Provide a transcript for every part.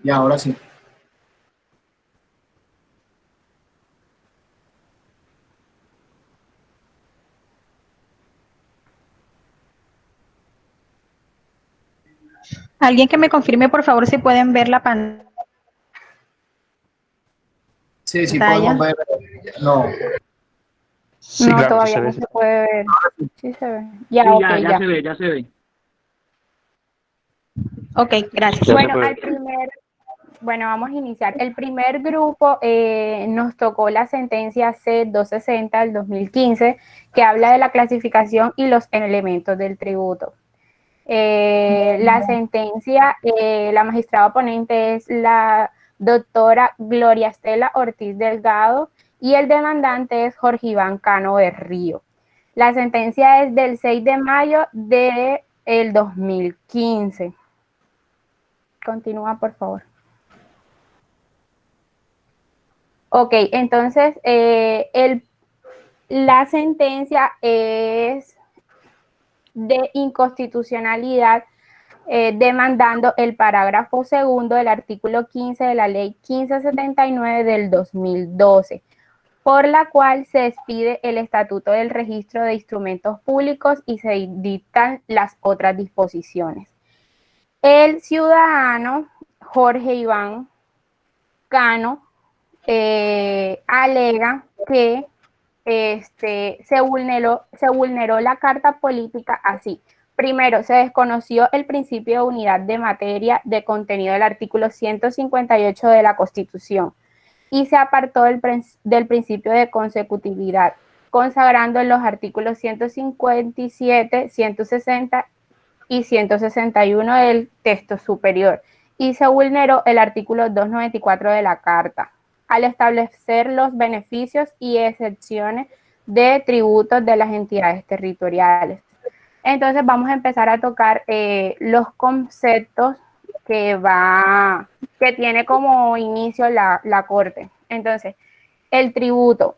Y ahora sí. Alguien que me confirme, por favor, si pueden ver la Sí, sí podemos pantalla. ver. No. Sí, No, claro, sí todavía se no ve. se puede ver. Sí se ve. Ya, Sí, ok, ya ya. se ve, ya se ve. Ok, gracias. Ya se Bueno, puede. bueno, vamos a iniciar. El primer grupo nos tocó la sentencia C-260 del 2015, que habla de la clasificación y los elementos del tributo. La sentencia, la magistrada ponente es la doctora Gloria Estela Ortiz Delgado y el demandante es Jorge Iván Cano Berrío. La sentencia es del 6 de mayo del 2015. Continúa, por favor. Ok, entonces la sentencia es de inconstitucionalidad demandando el parágrafo segundo del artículo 15 de la ley 1579 del 2012, por la cual se expide el Estatuto del Registro de Instrumentos Públicos y se dictan las otras disposiciones. El ciudadano Jorge Iván Cano alega que se vulneró la Carta Política así. Primero, se desconoció el principio de unidad de materia de contenido del artículo 158 de la Constitución y se apartó del principio de consecutividad, consagrando en los artículos 157, 160 y 161 del texto superior, y se vulneró el artículo 294 de la Carta, al establecer los beneficios y excepciones de tributos de las entidades territoriales. Entonces vamos a empezar a tocar los conceptos que tiene como inicio la Corte. Entonces, el tributo.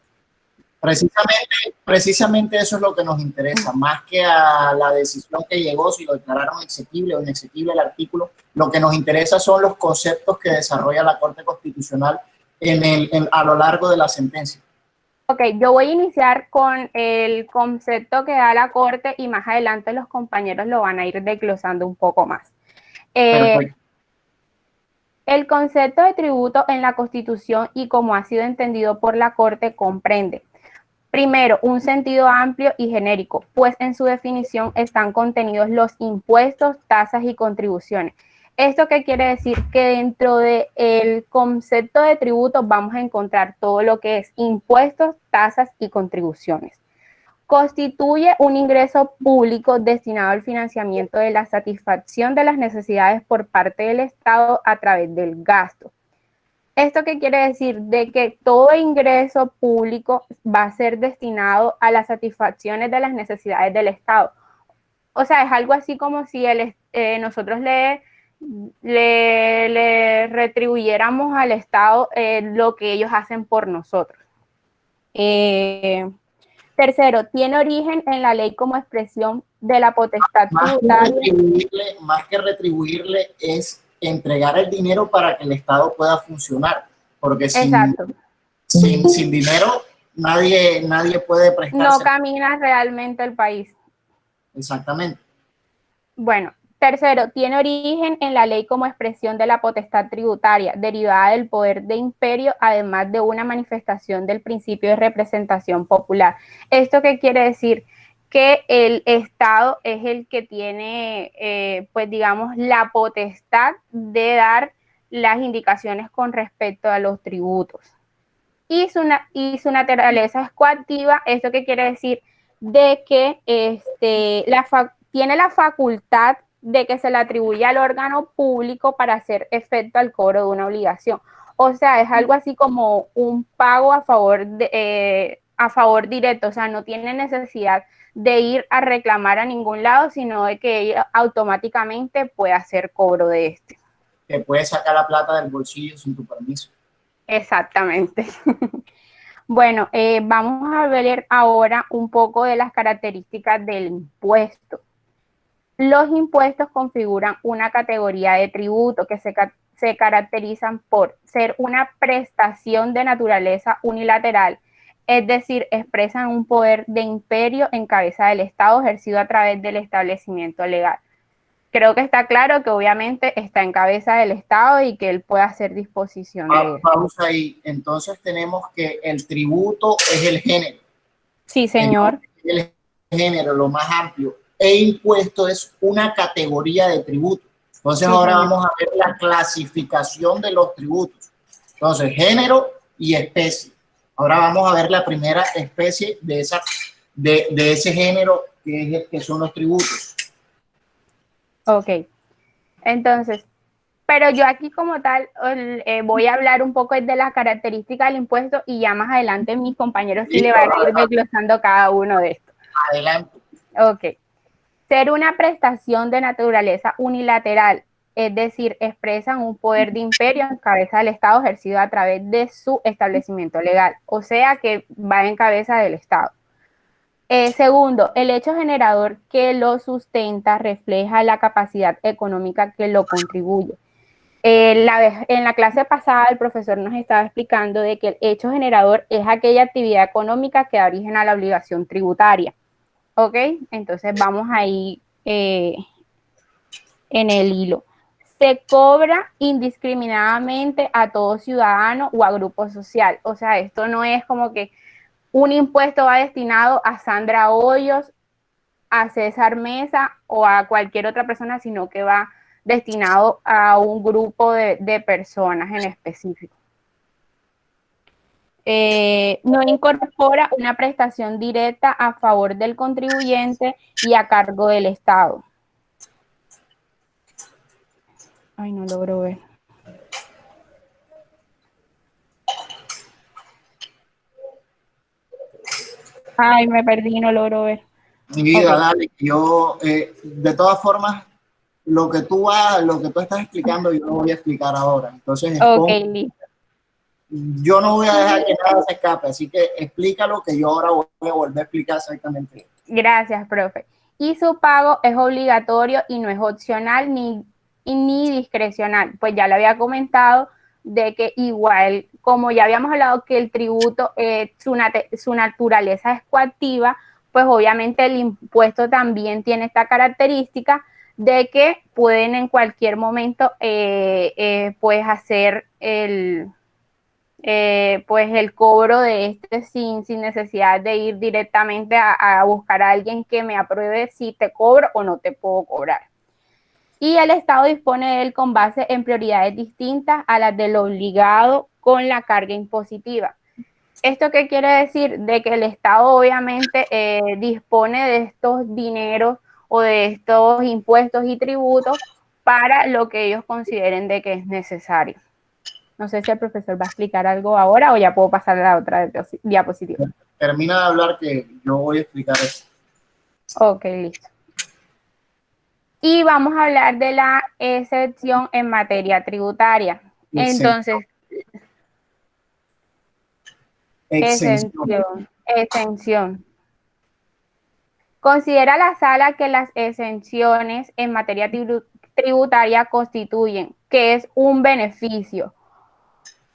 Precisamente eso es lo que nos interesa, más que a la decisión que llegó, si lo declararon exequible o inexequible el artículo, lo que nos interesa son los conceptos que desarrolla la Corte Constitucional a lo largo de la sentencia. Ok, yo voy a iniciar con el concepto que da la Corte y más adelante los compañeros lo van a ir desglosando un poco más. El concepto de tributo en la Constitución y como ha sido entendido por la Corte comprende, primero, un sentido amplio y genérico, pues en su definición están contenidos los impuestos, tasas y contribuciones. ¿Esto qué quiere decir? Que dentro del concepto de tributo vamos a encontrar todo lo que es impuestos, tasas y contribuciones. Constituye un ingreso público destinado al financiamiento de la satisfacción de las necesidades por parte del Estado a través del gasto. ¿Esto qué quiere decir? De que todo ingreso público va a ser destinado a las satisfacciones de las necesidades del Estado. O sea, es algo así como si nosotros le retribuyéramos al Estado lo que ellos hacen por nosotros. Tercero, tiene origen en la ley como expresión de la potestad tributaria. Más que retribuirle es entregar el dinero para que el Estado pueda funcionar, porque sin dinero nadie puede prestarse. No camina realmente el país. Exactamente. Bueno, tercero, tiene origen en la ley como expresión de la potestad tributaria, derivada del poder de imperio, además de una manifestación del principio de representación popular. ¿Esto qué quiere decir? Que el Estado es el que tiene, pues digamos, la potestad de dar las indicaciones con respecto a los tributos. Y su naturaleza es coactiva. ¿Esto qué quiere decir? De que tiene la facultad de que se le atribuye al órgano público para hacer efecto al cobro de una obligación. O sea, es algo así como un pago a favor directo, o sea, no tiene necesidad de ir a reclamar a ningún lado, sino de que ella automáticamente puede hacer cobro de este. Que puede sacar la plata del bolsillo sin tu permiso. Exactamente. Bueno, vamos a ver ahora un poco de las características del impuesto. Los impuestos configuran una categoría de tributo que se caracterizan por ser una prestación de naturaleza unilateral, es decir, expresan un poder de imperio en cabeza del Estado ejercido a través del establecimiento legal. Creo que está claro que obviamente está en cabeza del Estado y que él puede hacer disposición de él. Pausa ahí. Entonces tenemos que el tributo es el género. Sí, señor. El género, lo más amplio. E impuesto es una categoría de tributo. Entonces sí, ahora vamos a ver la clasificación de los tributos. Entonces, género y especie. Ahora vamos a ver la primera especie de ese género que son los tributos. Ok. Entonces, pero yo aquí como tal voy a hablar un poco de las características del impuesto y ya más adelante mis compañeros sí le van a ir desglosando cada uno de estos. Adelante. Ok. Ser una prestación de naturaleza unilateral, es decir, expresan un poder de imperio en cabeza del Estado ejercido a través de su establecimiento legal, o sea que va en cabeza del Estado. Segundo, el hecho generador que lo sustenta refleja la capacidad económica que lo contribuye. En la clase pasada el profesor nos estaba explicando de que el hecho generador es aquella actividad económica que da origen a la obligación tributaria. ¿Ok? Entonces vamos ahí en el hilo. Se cobra indiscriminadamente a todo ciudadano o a grupo social. O sea, esto no es como que un impuesto va destinado a Sandra Hoyos, a César Mesa o a cualquier otra persona, sino que va destinado a un grupo de personas en específico. No incorpora una prestación directa a favor del contribuyente y a cargo del Estado. Ay, no logro ver. Ay, me perdí, no logro ver. Mi vida, dale, yo, de todas formas, lo que tú estás explicando, yo lo voy a explicar ahora. Entonces, listo. Yo no voy a dejar que nada se escape, así que explícalo que yo ahora voy a volver a explicar exactamente. Gracias, profe. Y su pago es obligatorio y no es opcional ni discrecional. Pues ya lo había de que igual, como ya habíamos hablado que el tributo, su naturaleza es coactiva, pues obviamente el impuesto también tiene esta característica de que pueden en cualquier momento pues hacer pues el cobro de sin necesidad de ir directamente a buscar a alguien que me apruebe si te cobro o no te puedo cobrar. Y el Estado dispone de él con base en prioridades distintas a las del obligado con la carga impositiva. ¿Esto qué quiere decir? De que el Estado obviamente dispone de estos dineros o de estos impuestos y tributos para lo que ellos consideren de que es necesario. No sé si el profesor va a explicar algo ahora o ya puedo pasar a la otra diapositiva. Termina de hablar que yo voy a explicar eso. Ok, listo. Y vamos a hablar de la excepción en materia tributaria. Entonces, exención. Considera la sala que las exenciones en materia tributaria constituyen que es un beneficio,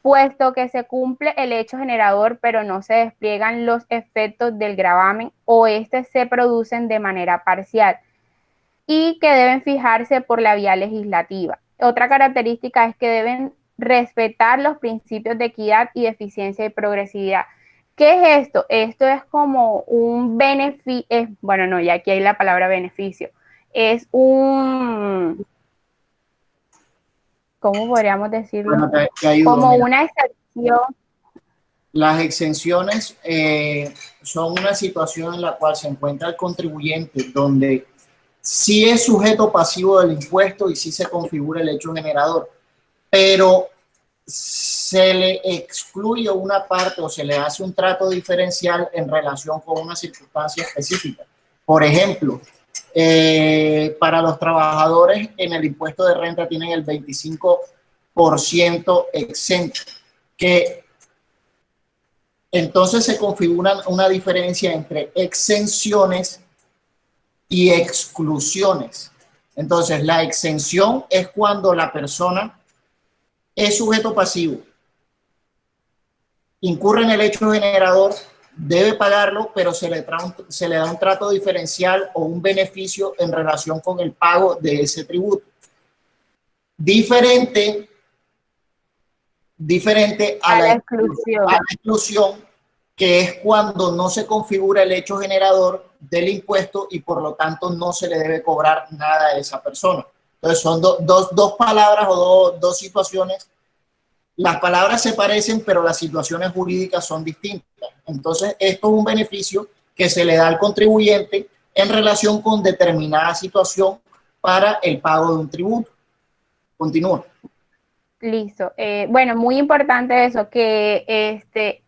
puesto que se cumple el hecho generador, pero no se despliegan los efectos del gravamen o se producen de manera parcial y que deben fijarse por la vía legislativa. Otra característica es que deben respetar los principios de equidad y de eficiencia y progresividad. ¿Qué es esto? Esto es como un beneficio, bueno, no, ya aquí hay la palabra beneficio, es un... ¿Cómo podríamos decirlo? Bueno, te ayudo, como mira. Una excepción. Las exenciones son una situación en la cual se encuentra el contribuyente donde sí es sujeto pasivo del impuesto y sí se configura el hecho generador, pero se le excluye una parte o se le hace un trato diferencial en relación con una circunstancia específica. Por ejemplo, para los trabajadores en el impuesto de renta tienen el 25% exento, que entonces se configura una diferencia entre exenciones y exclusiones. Entonces, la exención es cuando la persona es sujeto pasivo, incurre en el hecho generador, debe pagarlo, pero se le da un trato diferencial o un beneficio en relación con el pago de ese tributo. Diferente a la exclusión, que es cuando no se configura el hecho generador del impuesto y por lo tanto no se le debe cobrar nada a esa persona. Entonces son dos palabras o dos situaciones. Las palabras se parecen, pero las situaciones jurídicas son distintas. Entonces, esto es un beneficio que se le da al contribuyente en relación con determinada situación para el pago de un tributo. Continúa. Listo. Bueno, muy importante eso, que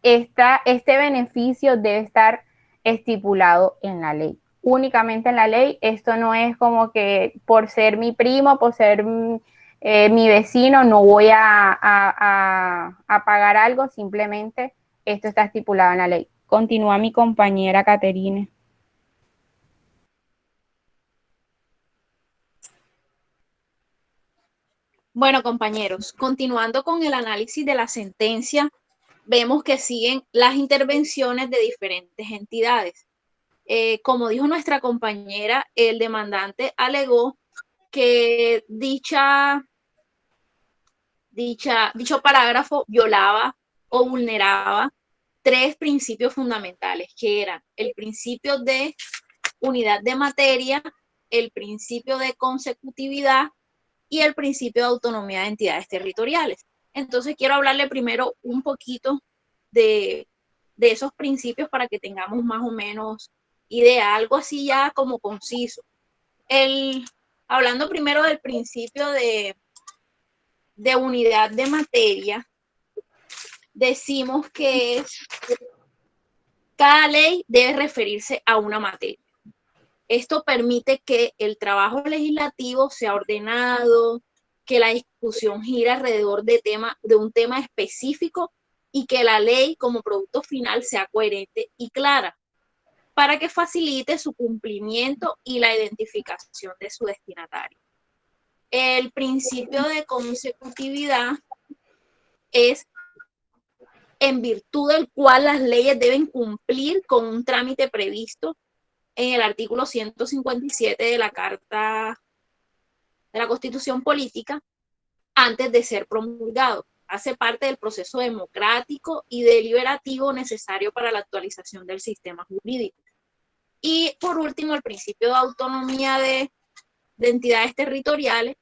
este beneficio debe estar estipulado en la ley, únicamente en la ley. Esto no es como que por ser mi primo, por ser mi vecino, no voy a pagar algo, simplemente esto está estipulado en la ley. Continúa mi compañera Caterine. Bueno, compañeros, continuando con el análisis de la sentencia, vemos que siguen las intervenciones de diferentes entidades. Como dijo nuestra compañera, el demandante alegó que dicho parágrafo violaba o vulneraba 3 principios fundamentales, que eran el principio de unidad de materia, el principio de consecutividad y el principio de autonomía de entidades territoriales. Entonces quiero hablarle primero un poquito de esos principios para que tengamos más o menos idea, algo así ya como conciso. Hablando primero del principio de unidad de materia, decimos que cada ley debe referirse a una materia. Esto permite que el trabajo legislativo sea ordenado, que la discusión gira alrededor de un tema específico y que la ley como producto final sea coherente y clara para que facilite su cumplimiento y la identificación de su destinatario. El principio de consecutividad es en virtud del cual las leyes deben cumplir con un trámite previsto en el artículo 157 de la Carta de la Constitución Política antes de ser promulgado. Hace parte del proceso democrático y deliberativo necesario para la actualización del sistema jurídico. Y por último, el principio de autonomía de entidades territoriales.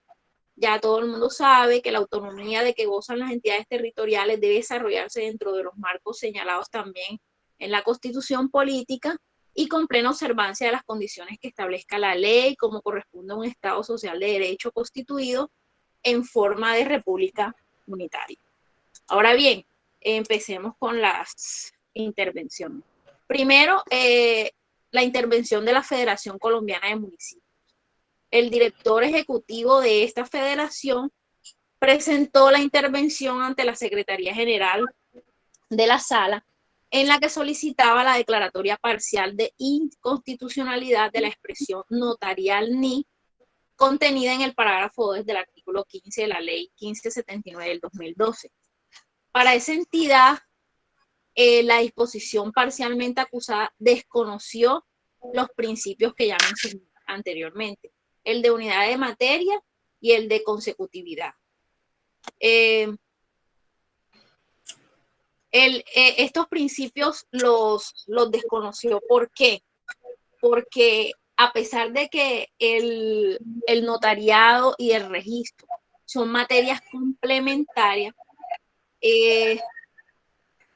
Ya todo el mundo sabe que la autonomía de que gozan las entidades territoriales debe desarrollarse dentro de los marcos señalados también en la Constitución Política y con plena observancia de las condiciones que establezca la ley, como corresponde a un Estado social de derecho constituido en forma de república unitaria. Ahora bien, empecemos con las intervenciones. Primero, la intervención de la Federación Colombiana de Municipios. El director ejecutivo de esta federación presentó la intervención ante la Secretaría General de la Sala, en la que solicitaba la declaratoria parcial de inconstitucionalidad de la expresión notarial NI, contenida en el parágrafo 2 del artículo 15 de la Ley 1579 del 2012. Para esa entidad, la disposición parcialmente acusada desconoció los principios que ya mencioné anteriormente, el de unidad de materia y el de consecutividad. Estos principios los desconoció. ¿Por qué? Porque a pesar de que el notariado y el registro son materias complementarias,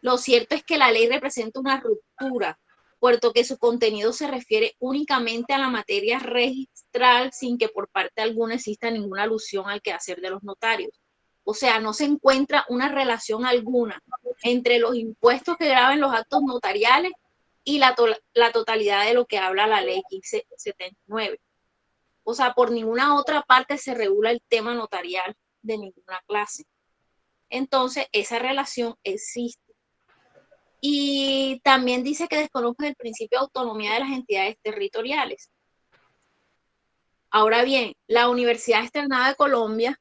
lo cierto es que la ley representa una ruptura, puesto que su contenido se refiere únicamente a la materia registral sin que por parte alguna exista ninguna alusión al quehacer de los notarios. O sea, no se encuentra una relación alguna entre los impuestos que graban los actos notariales y la totalidad de lo que habla la ley 1579. O sea, por ninguna otra parte se regula el tema notarial de ninguna clase. Entonces, esa relación existe. Y también dice que desconoce el principio de autonomía de las entidades territoriales. Ahora bien, la Universidad Externada de Colombia,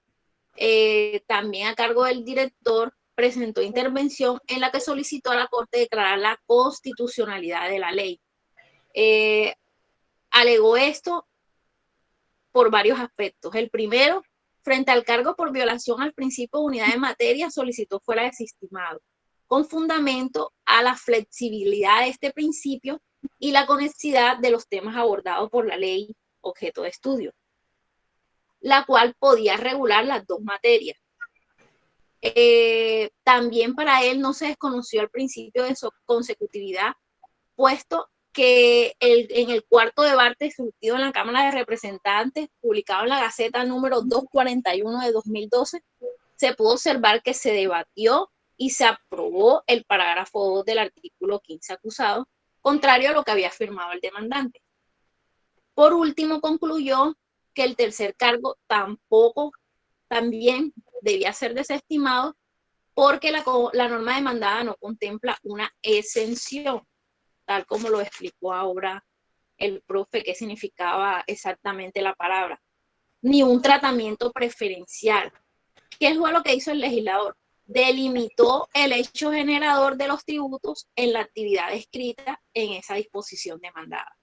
también a cargo del director, presentó intervención en la que solicitó a la Corte declarar la constitucionalidad de la ley. Alegó esto por varios aspectos. El primero, frente al cargo por violación al principio de unidad de materia, solicitó fuera desestimado, con fundamento a la flexibilidad de este principio y la conexidad de los temas abordados por la ley objeto de estudio, la cual podía regular las dos materias. También para él no se desconoció el principio de consecutividad, puesto que en el cuarto debate discutido en la Cámara de Representantes, publicado en la Gaceta número 241 de 2012, se pudo observar que se debatió y se aprobó el parágrafo 2 del artículo 15 acusado, contrario a lo que había afirmado el demandante. Por último, concluyó que el tercer cargo también debía ser desestimado porque la norma demandada no contempla una exención, tal como lo explicó ahora el profe, qué significaba exactamente la palabra, ni un tratamiento preferencial. ¿Qué fue lo que hizo el legislador? Delimitó el hecho generador de los tributos en la actividad descrita en esa disposición demandada.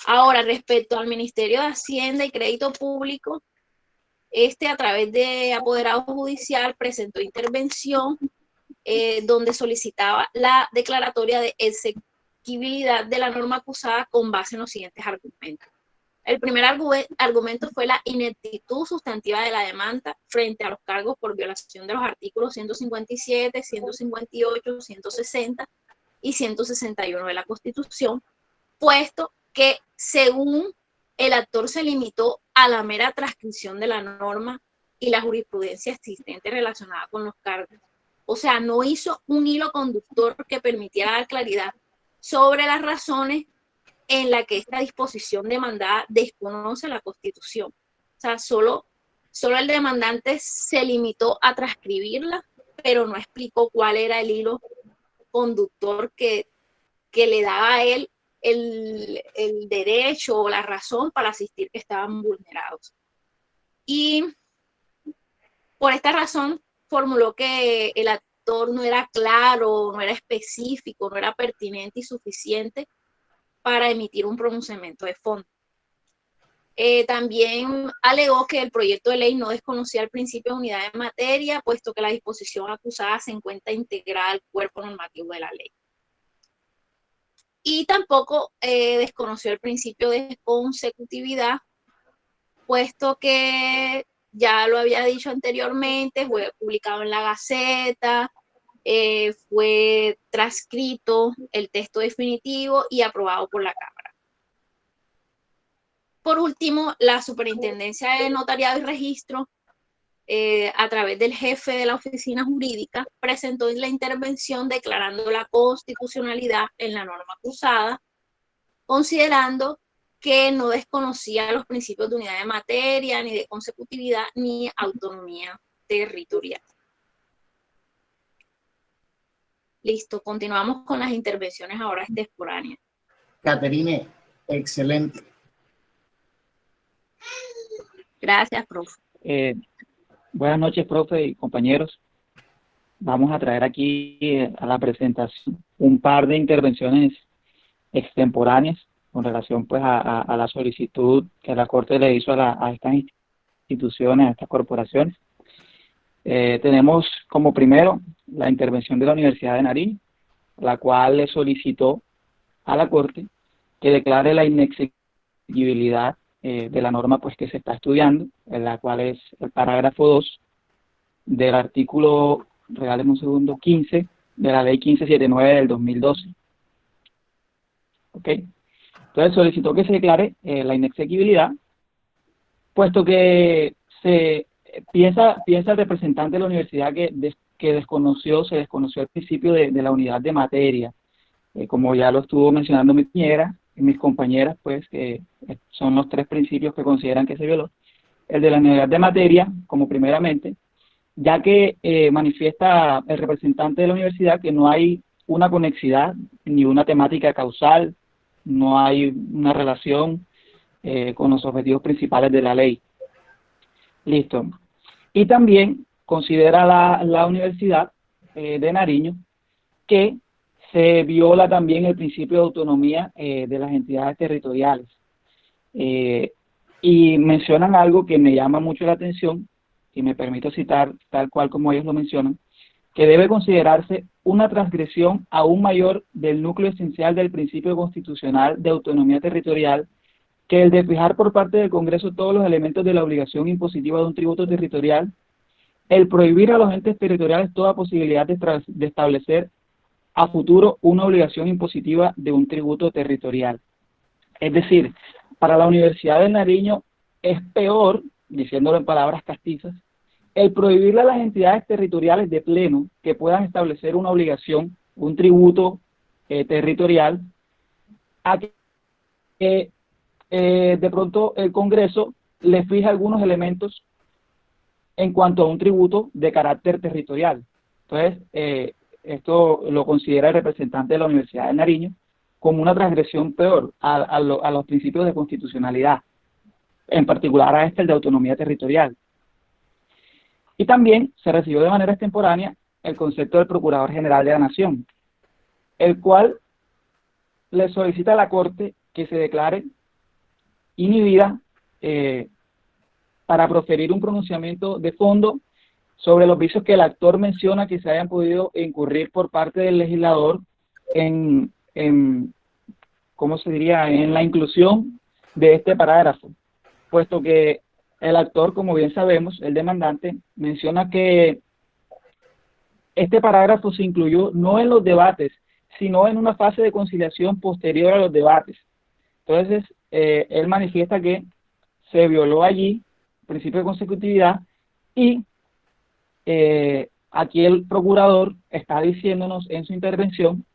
Ahora, respecto al Ministerio de Hacienda y Crédito Público, a través de apoderado judicial presentó intervención donde solicitaba la declaratoria de exequibilidad de la norma acusada con base en los siguientes argumentos. El primer argumento fue la ineptitud sustantiva de la demanda frente a los cargos por violación de los artículos 157, 158, 160 y 161 de la Constitución, puesto que según el actor se limitó a la mera transcripción de la norma y la jurisprudencia existente relacionada con los cargos. O sea, no hizo un hilo conductor que permitiera dar claridad sobre las razones en las que esta disposición demandada desconoce la Constitución. O sea, solo el demandante se limitó a transcribirla, pero no explicó cuál era el hilo conductor que le daba a él el derecho o la razón para asistir que estaban vulnerados. Y por esta razón formuló que el actor no era claro, no era específico, no era pertinente y suficiente para emitir un pronunciamiento de fondo. También alegó que el proyecto de ley no desconocía el principio de unidad de materia, puesto que la disposición acusada se encuentra integrada al cuerpo normativo de la ley. Y tampoco desconoció el principio de consecutividad, puesto que ya lo había dicho anteriormente, fue publicado en la Gaceta, fue transcrito el texto definitivo y aprobado por la Cámara. Por último, la Superintendencia de Notariado y Registro, a través del jefe de la oficina jurídica, presentó la intervención declarando la constitucionalidad en la norma acusada, considerando que no desconocía los principios de unidad de materia, ni de consecutividad, ni autonomía territorial. Listo, continuamos con las intervenciones ahora extemporáneas. Caterine, excelente. Gracias, profe. Buenas noches, profe y compañeros. Vamos a traer aquí a la presentación un par de intervenciones extemporáneas con relación pues a la solicitud que la Corte le hizo a estas instituciones, a estas corporaciones. Tenemos como primero la intervención de la Universidad de Nariño, la cual le solicitó a la Corte que declare la inexequibilidad de la norma pues que se está estudiando, en la cual es el parágrafo 2 del artículo, regáleme un segundo, 15 de la ley 1579 del 2012. ¿Ok? Entonces solicitó que se declare la inexequibilidad, puesto que piensa el representante de la universidad que se desconoció el principio de la unidad de materia, como ya lo estuvo mencionando mi compañera y mis compañeras, pues son los tres principios que consideran que se violó. El de la unidad de materia, como primeramente, ya que manifiesta el representante de la universidad que no hay una conexidad ni una temática causal, no hay una relación con los objetivos principales de la ley. Listo. Y también considera la Universidad de Nariño que se viola también el principio de autonomía de las entidades territoriales. Y mencionan algo que me llama mucho la atención, y me permito citar tal cual como ellos lo mencionan, que debe considerarse una transgresión aún mayor del núcleo esencial del principio constitucional de autonomía territorial que el de fijar por parte del Congreso todos los elementos de la obligación impositiva de un tributo territorial, el prohibir a los entes territoriales toda posibilidad de establecer a futuro una obligación impositiva de un tributo territorial. Es decir, para la Universidad de Nariño es peor, diciéndolo en palabras castizas, el prohibirle a las entidades territoriales de pleno que puedan establecer una obligación, un tributo territorial, a que de pronto el Congreso le fija algunos elementos en cuanto a un tributo de carácter territorial. Entonces, esto lo considera el representante de la Universidad de Nariño como una transgresión peor a los principios de constitucionalidad, en particular a el de autonomía territorial. Y también se recibió de manera extemporánea el concepto del Procurador General de la Nación, el cual le solicita a la Corte que se declare inhibida para proferir un pronunciamiento de fondo sobre los vicios que el actor menciona que se hayan podido incurrir por parte del legislador en ¿cómo se diría?, en la inclusión de este parágrafo, puesto que el actor, como bien sabemos, el demandante, menciona que este parágrafo se incluyó no en los debates, sino en una fase de conciliación posterior a los debates. Entonces, él manifiesta que se violó allí el principio de consecutividad y aquí el procurador está diciéndonos en su intervención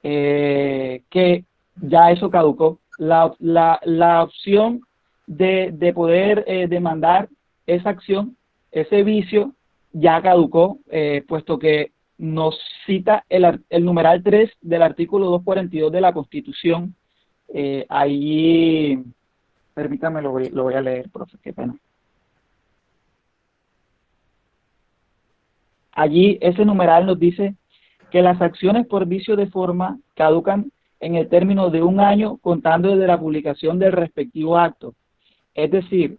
que ya eso caducó. La opción de poder demandar esa acción, ese vicio, ya caducó, puesto que nos cita el numeral 3 del artículo 242 de la Constitución. Ahí, permítame, lo voy a leer, profe, qué pena. Allí ese numeral nos dice que las acciones por vicio de forma caducan en el término de 1 año contando desde la publicación del respectivo acto. Es decir,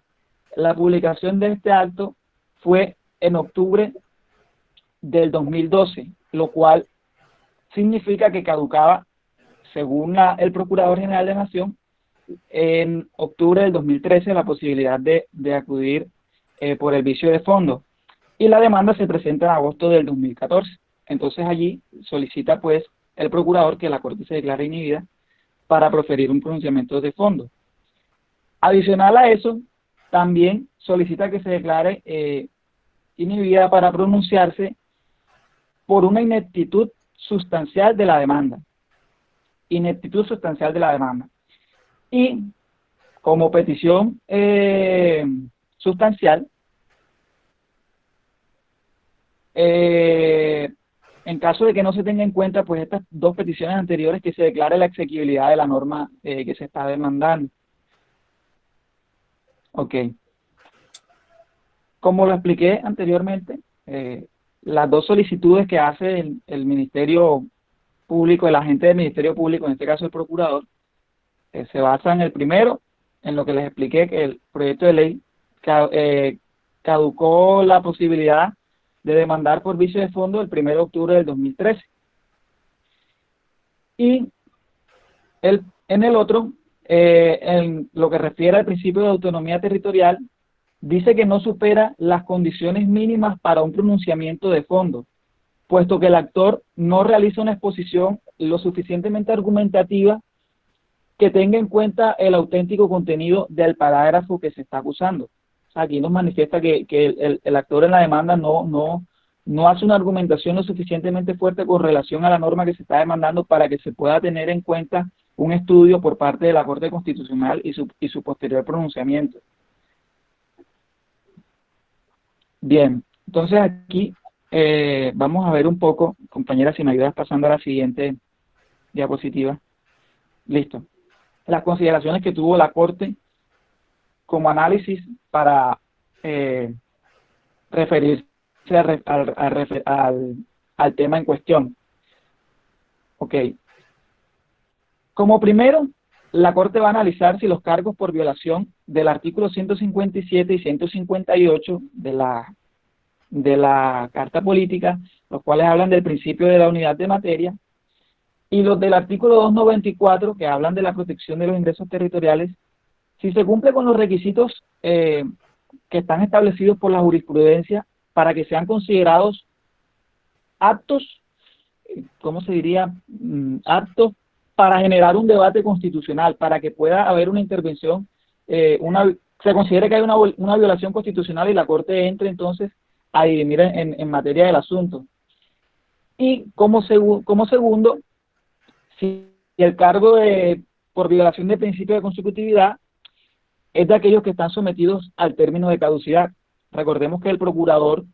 la publicación de este acto fue en octubre del 2012, lo cual significa que caducaba, según el Procurador General de la Nación, en octubre del 2013 la posibilidad de acudir por el vicio de fondo. Y la demanda se presenta en agosto del 2014. Entonces allí solicita pues el procurador que la Corte se declare inhibida para proferir un pronunciamiento de fondo. Adicional a eso, también solicita que se declare inhibida para pronunciarse por una ineptitud sustancial de la demanda. Ineptitud sustancial de la demanda. Y como petición sustancial, en caso de que no se tenga en cuenta pues estas dos peticiones anteriores, que se declare la exequibilidad de la norma que se está demandando. Ok. Como lo expliqué anteriormente, las dos solicitudes que hace el Ministerio Público, el agente del Ministerio Público, en este caso el procurador, se basan en el primero, en lo que les expliqué, que el proyecto de ley caducó la posibilidad de demandar por vicio de fondo el 1 de octubre del 2013. Y en el otro, en lo que refiere al principio de autonomía territorial, dice que no supera las condiciones mínimas para un pronunciamiento de fondo, puesto que el actor no realiza una exposición lo suficientemente argumentativa que tenga en cuenta el auténtico contenido del parágrafo que se está acusando. O sea, aquí nos manifiesta que el actor en la demanda no hace una argumentación lo suficientemente fuerte con relación a la norma que se está demandando para que se pueda tener en cuenta un estudio por parte de la Corte Constitucional y su posterior pronunciamiento. Bien, entonces aquí vamos a ver un poco, compañeras, si me ayudas pasando a la siguiente diapositiva. Listo. Las consideraciones que tuvo la Corte como análisis para referirse al tema en cuestión. Ok. Como primero, la Corte va a analizar si los cargos por violación del artículo 157 y 158 de la Carta Política, los cuales hablan del principio de la unidad de materia, y los del artículo 294, que hablan de la protección de los ingresos territoriales, si se cumple con los requisitos que están establecidos por la jurisprudencia para que sean considerados aptos, ¿cómo se diría? Aptos para generar un debate constitucional, para que pueda haber una intervención, se considere que hay una violación constitucional y la Corte entre entonces a dirimir en materia del asunto. Y como segundo, si el cargo por violación del principio de consecutividad es de aquellos que están sometidos al término de caducidad. Recordemos que el procurador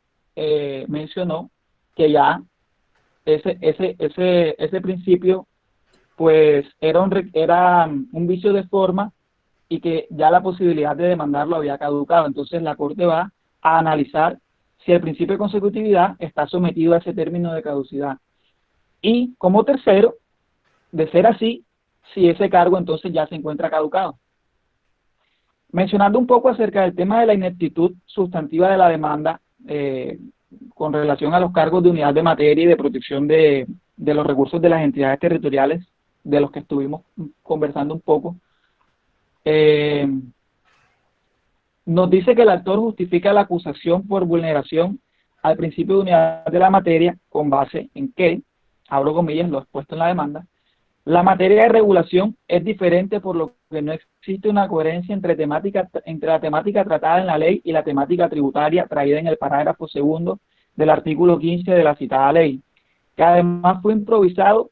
mencionó que ya ese principio pues era un vicio de forma y que ya la posibilidad de demandarlo había caducado. Entonces la Corte va a analizar si el principio de consecutividad está sometido a ese término de caducidad. Y como tercero, de ser así, si ese cargo entonces ya se encuentra caducado. Mencionando un poco acerca del tema de la ineptitud sustantiva de la demanda con relación a los cargos de unidad de materia y de protección de los recursos de las entidades territoriales, de los que estuvimos conversando un poco, nos dice que el actor justifica la acusación por vulneración al principio de unidad de la materia con base en que, abro comillas, lo expuesto en la demanda, la materia de regulación es diferente por lo que no existe una coherencia entre la temática tratada en la ley y la temática tributaria traída en el parágrafo segundo del artículo 15 de la citada ley, que además fue improvisado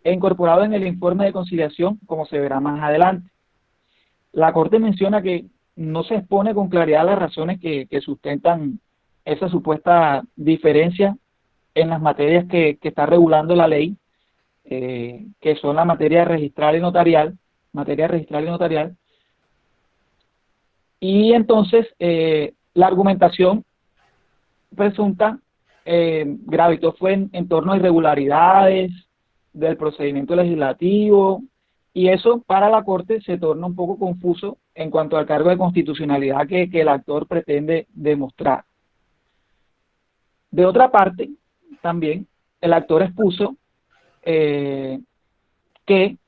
e incorporado en el informe de conciliación, como se verá más adelante. La Corte menciona que no se expone con claridad las razones que sustentan esa supuesta diferencia en las materias que está regulando la ley, que son la materia registral y notarial, y entonces la argumentación presunta gravitó fue en torno a irregularidades del procedimiento legislativo, y eso para la Corte se torna un poco confuso en cuanto al cargo de constitucionalidad que el actor pretende demostrar. De otra parte, también el actor expuso que,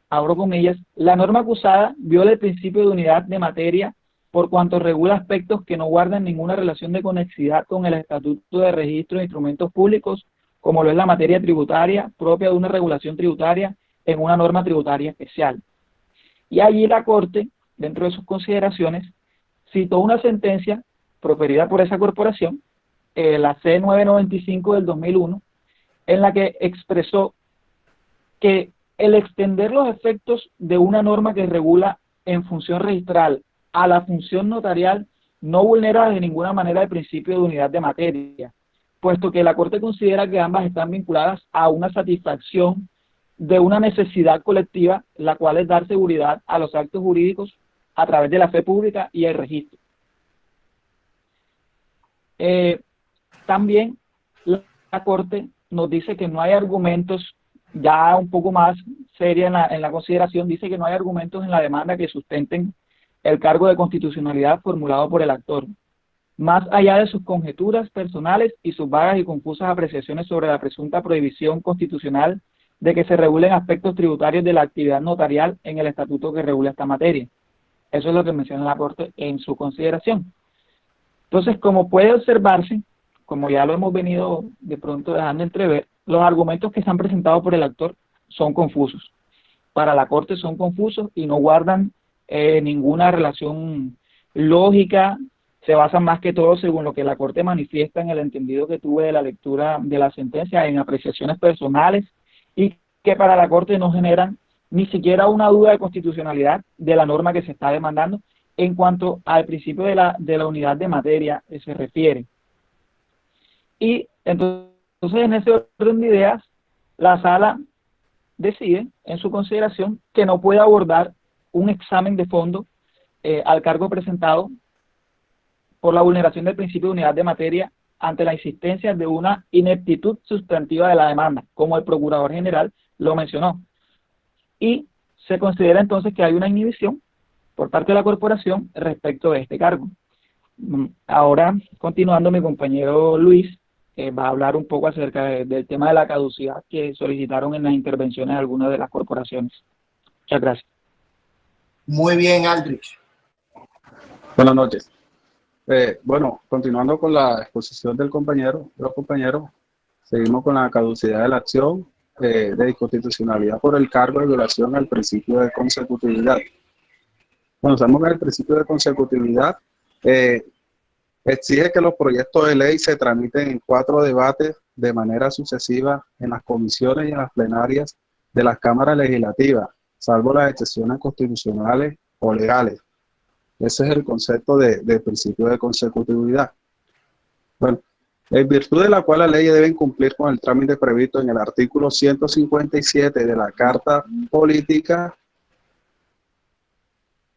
abro comillas, la norma acusada viola el principio de unidad de materia por cuanto regula aspectos que no guardan ninguna relación de conexidad con el Estatuto de Registro de Instrumentos Públicos, como lo es la materia tributaria propia de una regulación tributaria en una norma tributaria especial. Y allí la Corte, dentro de sus consideraciones, citó una sentencia proferida por esa corporación, la C995 del 2001, en la que expresó que el extender los efectos de una norma que regula en función registral a la función notarial no vulnera de ninguna manera el principio de unidad de materia, puesto que la Corte considera que ambas están vinculadas a una satisfacción de una necesidad colectiva, la cual es dar seguridad a los actos jurídicos a través de la fe pública y el registro. También la Corte nos dice que no hay argumentos, ya un poco más seria en la consideración, dice que no hay argumentos en la demanda que sustenten el cargo de constitucionalidad formulado por el actor, más allá de sus conjeturas personales y sus vagas y confusas apreciaciones sobre la presunta prohibición constitucional de que se regulen aspectos tributarios de la actividad notarial en el estatuto que regula esta materia. Eso es lo que menciona la Corte en su consideración. Entonces, como puede observarse, como ya lo hemos venido de pronto dejando entrever, los argumentos que se han presentado por el actor son confusos. Para la Corte son confusos y no guardan ninguna relación lógica, se basan más que todo, según lo que la Corte manifiesta en el entendido que tuve de la lectura de la sentencia, en apreciaciones personales, y que para la Corte no generan ni siquiera una duda de constitucionalidad de la norma que se está demandando en cuanto al principio de la unidad de materia se refiere. Y entonces en ese orden de ideas, la Sala decide en su consideración que no puede abordar un examen de fondo al cargo presentado por la vulneración del principio de unidad de materia ante la existencia de una ineptitud sustantiva de la demanda, como el Procurador General lo mencionó. Y se considera entonces que hay una inhibición por parte de la corporación respecto de este cargo. Ahora, continuando, mi compañero Luis va a hablar un poco acerca del tema de la caducidad que solicitaron en las intervenciones de algunas de las corporaciones. Muchas gracias. Muy bien, Aldrich. Buenas noches. Bueno, continuando con la exposición del compañero, de los compañeros, seguimos con la caducidad de la acción de inconstitucionalidad por el cargo de violación al principio de consecutividad. Bueno, sabemos que el principio de consecutividad exige que los proyectos de ley se tramiten en 4 debates de manera sucesiva en las comisiones y en las plenarias de las cámaras legislativas, salvo las excepciones constitucionales o legales. Ese es el concepto de principio de consecutividad. Bueno, en virtud de la cual las leyes deben cumplir con el trámite previsto en el artículo 157 de la Carta Política.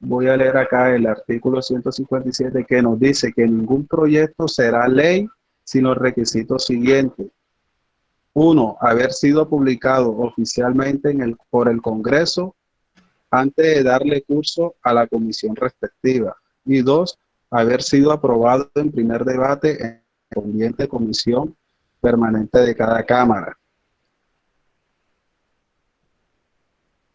Voy a leer acá el artículo 157 que nos dice que ningún proyecto será ley sin los requisitos siguientes. 1. Haber sido publicado oficialmente por el Congreso antes de darle curso a la comisión respectiva. Y 2. Haber sido aprobado en primer debate en la correspondiente comisión permanente de cada Cámara.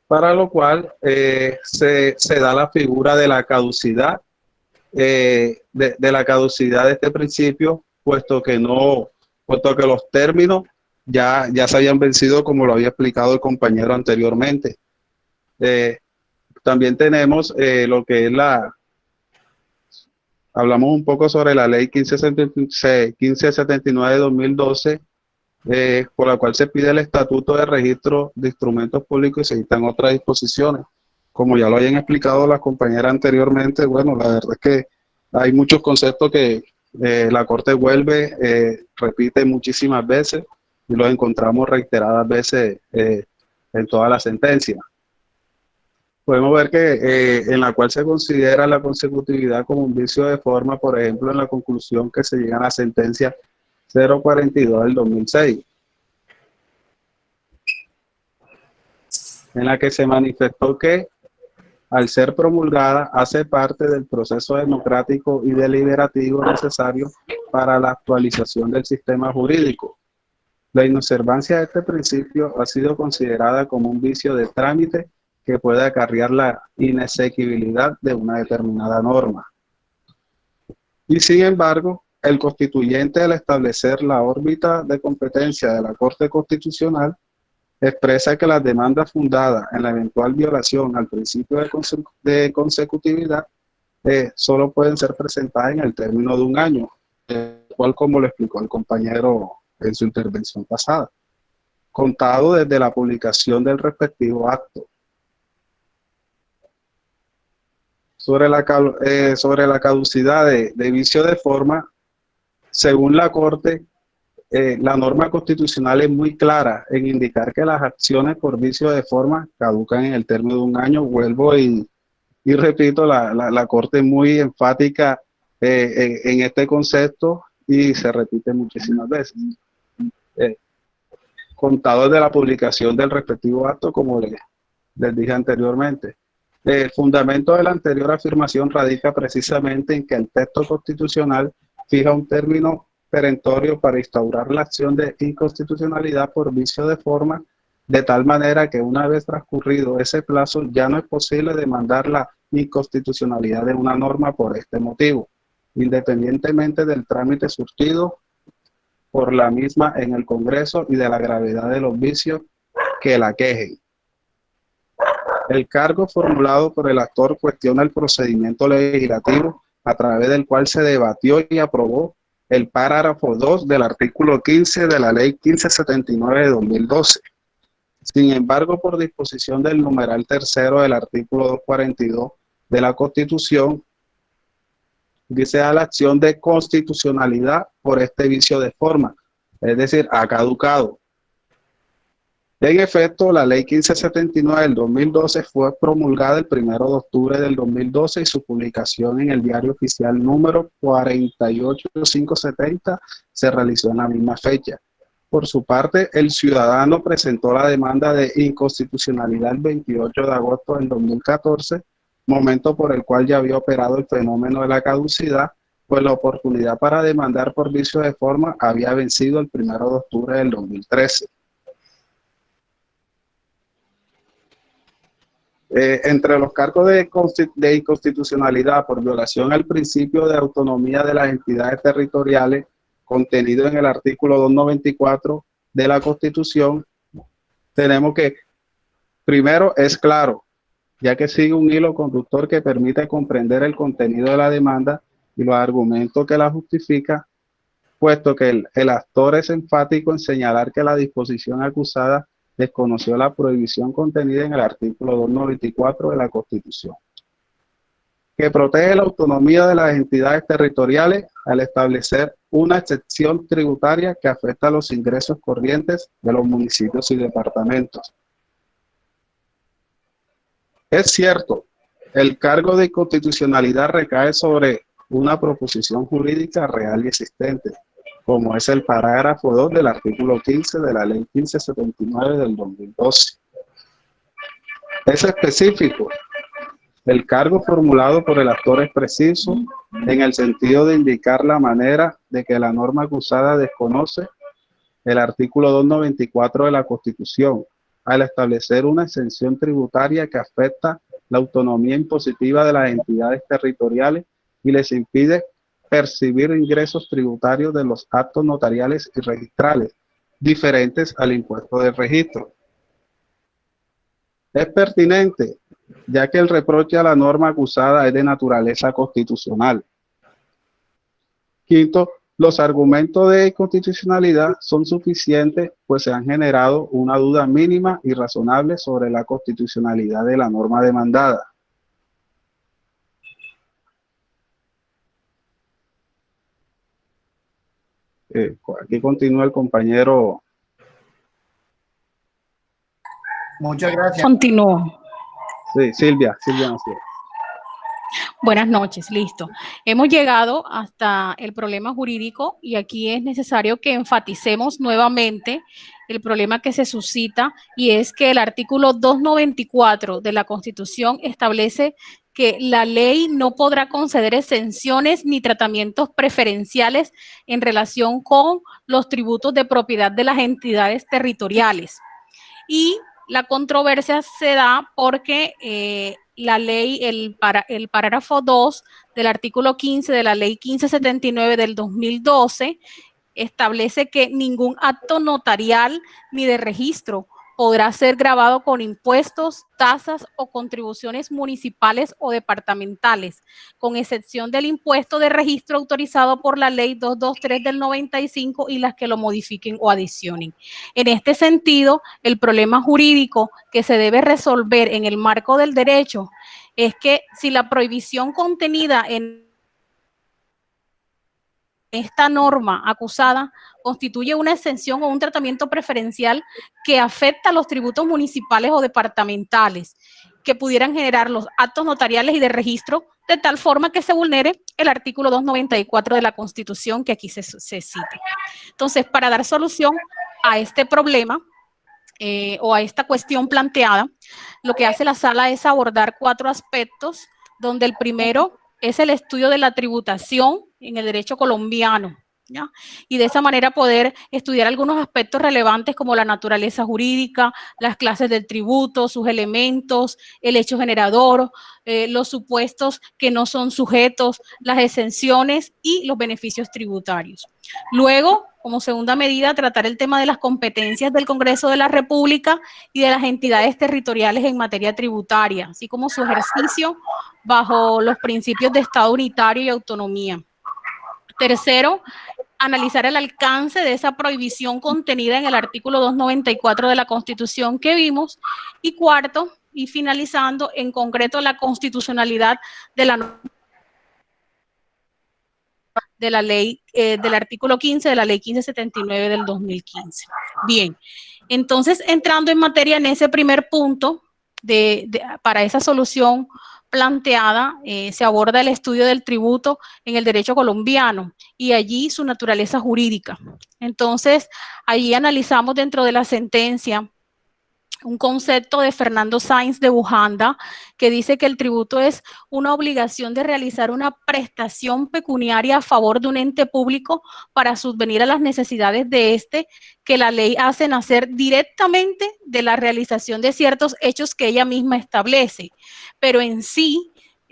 Para lo cual se da la figura de la caducidad, de la caducidad de este principio, puesto que los términos ya se habían vencido, como lo había explicado el compañero anteriormente. También tenemos lo que es hablamos un poco sobre la ley 1579 de 2012, por la cual se pide el estatuto de registro de instrumentos públicos y se dictan otras disposiciones. Como ya lo hayan explicado las compañeras anteriormente, bueno, la verdad es que hay muchos conceptos que la Corte vuelve, repite muchísimas veces y los encontramos reiteradas veces en toda la sentencia. Podemos ver que en la cual se considera la consecutividad como un vicio de forma, por ejemplo, en la conclusión que se llega a la sentencia 042 del 2006, en la que se manifestó que, al ser promulgada, hace parte del proceso democrático y deliberativo necesario para la actualización del sistema jurídico. La inobservancia de este principio ha sido considerada como un vicio de trámite que puede acarrear la inexequibilidad de una determinada norma. Y sin embargo, el constituyente, al establecer la órbita de competencia de la Corte Constitucional, expresa que las demandas fundadas en la eventual violación al principio de consecutividad solo pueden ser presentadas en el término de un año, cual, como lo explicó el compañero en su intervención pasada, contado desde la publicación del respectivo acto. Sobre la caducidad de vicio de forma, según la Corte, la norma constitucional es muy clara en indicar que las acciones por vicio de forma caducan en el término de un año. Vuelvo y repito, la Corte es muy enfática en este concepto y se repite muchísimas veces. Contado de la publicación del respectivo acto, como les dije anteriormente. El fundamento de la anterior afirmación radica precisamente en que el texto constitucional fija un término perentorio para instaurar la acción de inconstitucionalidad por vicio de forma, de tal manera que una vez transcurrido ese plazo ya no es posible demandar la inconstitucionalidad de una norma por este motivo, independientemente del trámite surtido por la misma en el Congreso y de la gravedad de los vicios que la quejen. El cargo formulado por el actor cuestiona el procedimiento legislativo a través del cual se debatió y aprobó el párrafo 2 del artículo 15 de la ley 1579 de 2012. Sin embargo, por disposición del numeral tercero del artículo 242 de la Constitución, dice a la acción de constitucionalidad por este vicio de forma, es decir, ha caducado. En efecto, la Ley 1579 del 2012 fue promulgada el 1 de octubre del 2012 y su publicación en el Diario Oficial número 48570 se realizó en la misma fecha. Por su parte, el ciudadano presentó la demanda de inconstitucionalidad el 28 de agosto del 2014, momento por el cual ya había operado el fenómeno de la caducidad, pues la oportunidad para demandar por vicio de forma había vencido el 1 de octubre del 2013. Entre los cargos de inconstitucionalidad por violación al principio de autonomía de las entidades territoriales contenido en el artículo 294 de la Constitución, tenemos que, primero, es claro, ya que sigue un hilo conductor que permite comprender el contenido de la demanda y los argumentos que la justifica, puesto que el actor es enfático en señalar que la disposición acusada desconoció la prohibición contenida en el artículo 294 de la Constitución, que protege la autonomía de las entidades territoriales al establecer una excepción tributaria que afecta a los ingresos corrientes de los municipios y departamentos. Es cierto, el cargo de inconstitucionalidad recae sobre una proposición jurídica real y existente, como es el parágrafo 2 del artículo 15 de la Ley 1579 del 2012. Es específico. El cargo formulado por el actor es preciso en el sentido de indicar la manera de que la norma acusada desconoce el artículo 294 de la Constitución, al establecer una exención tributaria que afecta la autonomía impositiva de las entidades territoriales y les impide percibir ingresos tributarios de los actos notariales y registrales, diferentes al impuesto de registro. Es pertinente, ya que el reproche a la norma acusada es de naturaleza constitucional. Quinto, los argumentos de inconstitucionalidad son suficientes, pues se han generado una duda mínima y razonable sobre la constitucionalidad de la norma demandada. Aquí continúa el compañero. Muchas gracias. Continúo. Sí, Silvia Maciel. Buenas noches, listo. Hemos llegado hasta el problema jurídico y aquí es necesario que enfaticemos nuevamente el problema que se suscita y es que el artículo 294 de la Constitución establece que la ley no podrá conceder exenciones ni tratamientos preferenciales en relación con los tributos de propiedad de las entidades territoriales. Y la controversia se da porque la ley, el parágrafo 2 del artículo 15 de la ley 1579 del 2012 establece que ningún acto notarial ni de registro podrá ser grabado con impuestos, tasas o contribuciones municipales o departamentales, con excepción del impuesto de registro autorizado por la ley 223 del 95 y las que lo modifiquen o adicionen. En este sentido, el problema jurídico que se debe resolver en el marco del derecho es que si la prohibición contenida en esta norma acusada constituye una exención o un tratamiento preferencial que afecta a los tributos municipales o departamentales que pudieran generar los actos notariales y de registro de tal forma que se vulnere el artículo 294 de la Constitución que aquí se cita. Entonces, para dar solución a este problema o a esta cuestión planteada, lo que hace la sala es abordar 4 aspectos, donde el primero es el estudio de la tributación en el derecho colombiano, ¿ya? Y de esa manera poder estudiar algunos aspectos relevantes como la naturaleza jurídica, las clases del tributo, sus elementos, el hecho generador, los supuestos que no son sujetos, las exenciones y los beneficios tributarios. Luego, como segunda medida, tratar el tema de las competencias del Congreso de la República y de las entidades territoriales en materia tributaria, así como su ejercicio bajo los principios de Estado unitario y autonomía. Tercero, analizar el alcance de esa prohibición contenida en el artículo 294 de la Constitución que vimos. Y cuarto, y finalizando, en concreto, la constitucionalidad de la de la ley, del artículo 15 de la ley 1579 del 2015. Bien, entonces entrando en materia en ese primer punto, para esa solución planteada, se aborda el estudio del tributo en el derecho colombiano y allí su naturaleza jurídica. Entonces, allí analizamos dentro de la sentencia un concepto de Fernando Sáenz de Bujanda que dice que el tributo es una obligación de realizar una prestación pecuniaria a favor de un ente público para subvenir a las necesidades de este, que la ley hace nacer directamente de la realización de ciertos hechos que ella misma establece, pero en sí,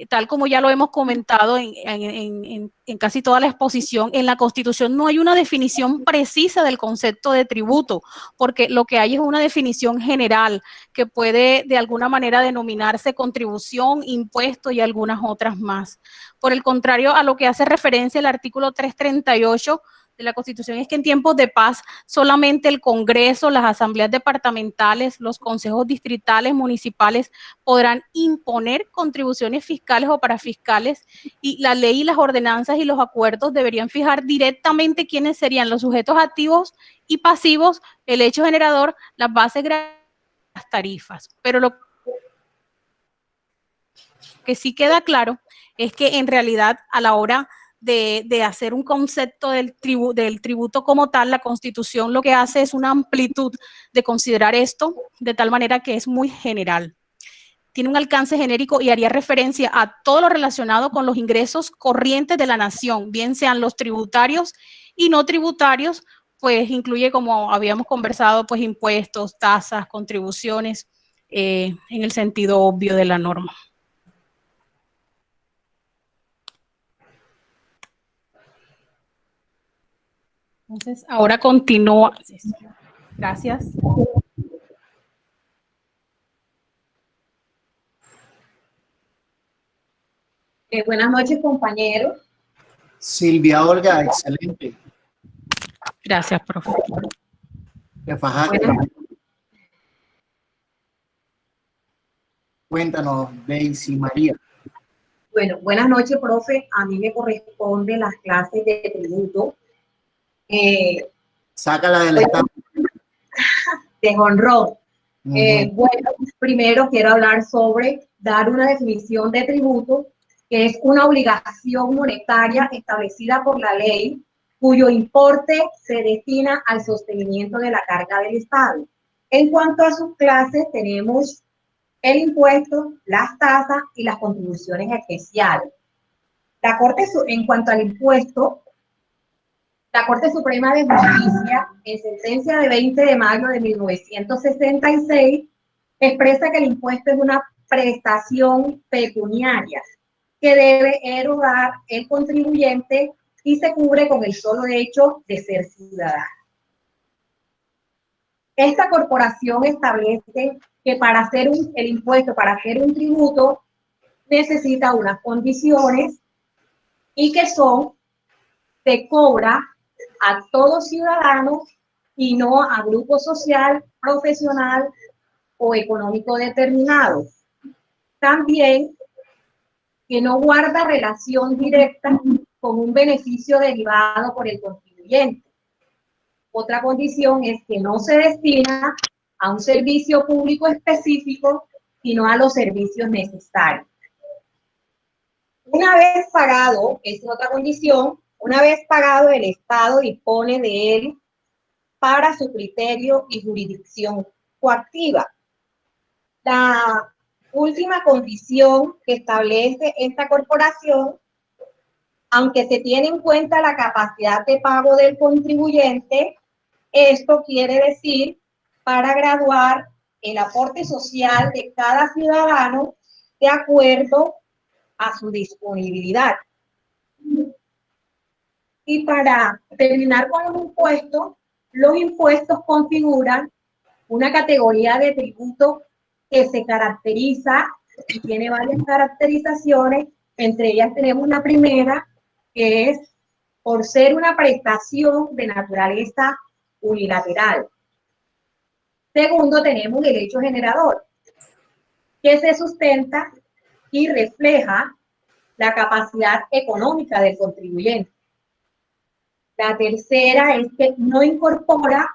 tal como ya lo hemos comentado en casi toda la exposición, en la Constitución no hay una definición precisa del concepto de tributo, porque lo que hay es una definición general que puede de alguna manera denominarse contribución, impuesto y algunas otras más. Por el contrario a lo que hace referencia el artículo 338 de la Constitución, es que en tiempos de paz solamente el Congreso, las asambleas departamentales, los consejos distritales, municipales podrán imponer contribuciones fiscales o parafiscales, y la ley y las ordenanzas y los acuerdos deberían fijar directamente quiénes serían los sujetos activos y pasivos, el hecho generador, las bases, las tarifas. Pero lo que sí queda claro es que en realidad a la hora de hacer un concepto del tributo como tal, la Constitución lo que hace es una amplitud de considerar esto de tal manera que es muy general. Tiene un alcance genérico y haría referencia a todo lo relacionado con los ingresos corrientes de la nación, bien sean los tributarios y no tributarios, pues incluye, como habíamos conversado, pues impuestos, tasas, contribuciones, en el sentido obvio de la norma. Entonces, ahora continúa. Gracias. Buenas noches, compañeros. Silvia Olga, excelente. Gracias, profe. Te fajaste. Cuéntanos, Daisy María. Bueno, buenas noches, profe. A mí me corresponden las clases de tributo. Sácala del estado. De honrón. Bueno, primero quiero hablar sobre dar una definición de tributo, que es una obligación monetaria establecida por la ley, cuyo importe se destina al sostenimiento de la carga del Estado. En cuanto a sus clases, tenemos el impuesto, las tasas y las contribuciones especiales. La Corte, en cuanto al impuesto, la Corte Suprema de Justicia, en sentencia de 20 de mayo de 1966, expresa que el impuesto es una prestación pecuniaria que debe erogar el contribuyente y se cubre con el solo hecho de ser ciudadano. Esta corporación establece que para hacer el impuesto, para hacer un tributo, necesita unas condiciones y que son: se cobra a todos ciudadanos y no a grupo social, profesional o económico determinado. También que no guarda relación directa con un beneficio derivado por el contribuyente. Otra condición es que no se destina a un servicio público específico, sino a los servicios necesarios. Una vez pagado, es otra condición, una vez pagado, el Estado dispone de él para su criterio y jurisdicción coactiva. La última condición que establece esta corporación, aunque se tiene en cuenta la capacidad de pago del contribuyente, esto quiere decir para graduar el aporte social de cada ciudadano de acuerdo a su disponibilidad. Y para terminar con los impuestos configuran una categoría de tributo que se caracteriza y tiene varias caracterizaciones. Entre ellas tenemos la primera, que es por ser una prestación de naturaleza unilateral. Segundo, tenemos el hecho generador, que se sustenta y refleja la capacidad económica del contribuyente. La tercera es que no incorpora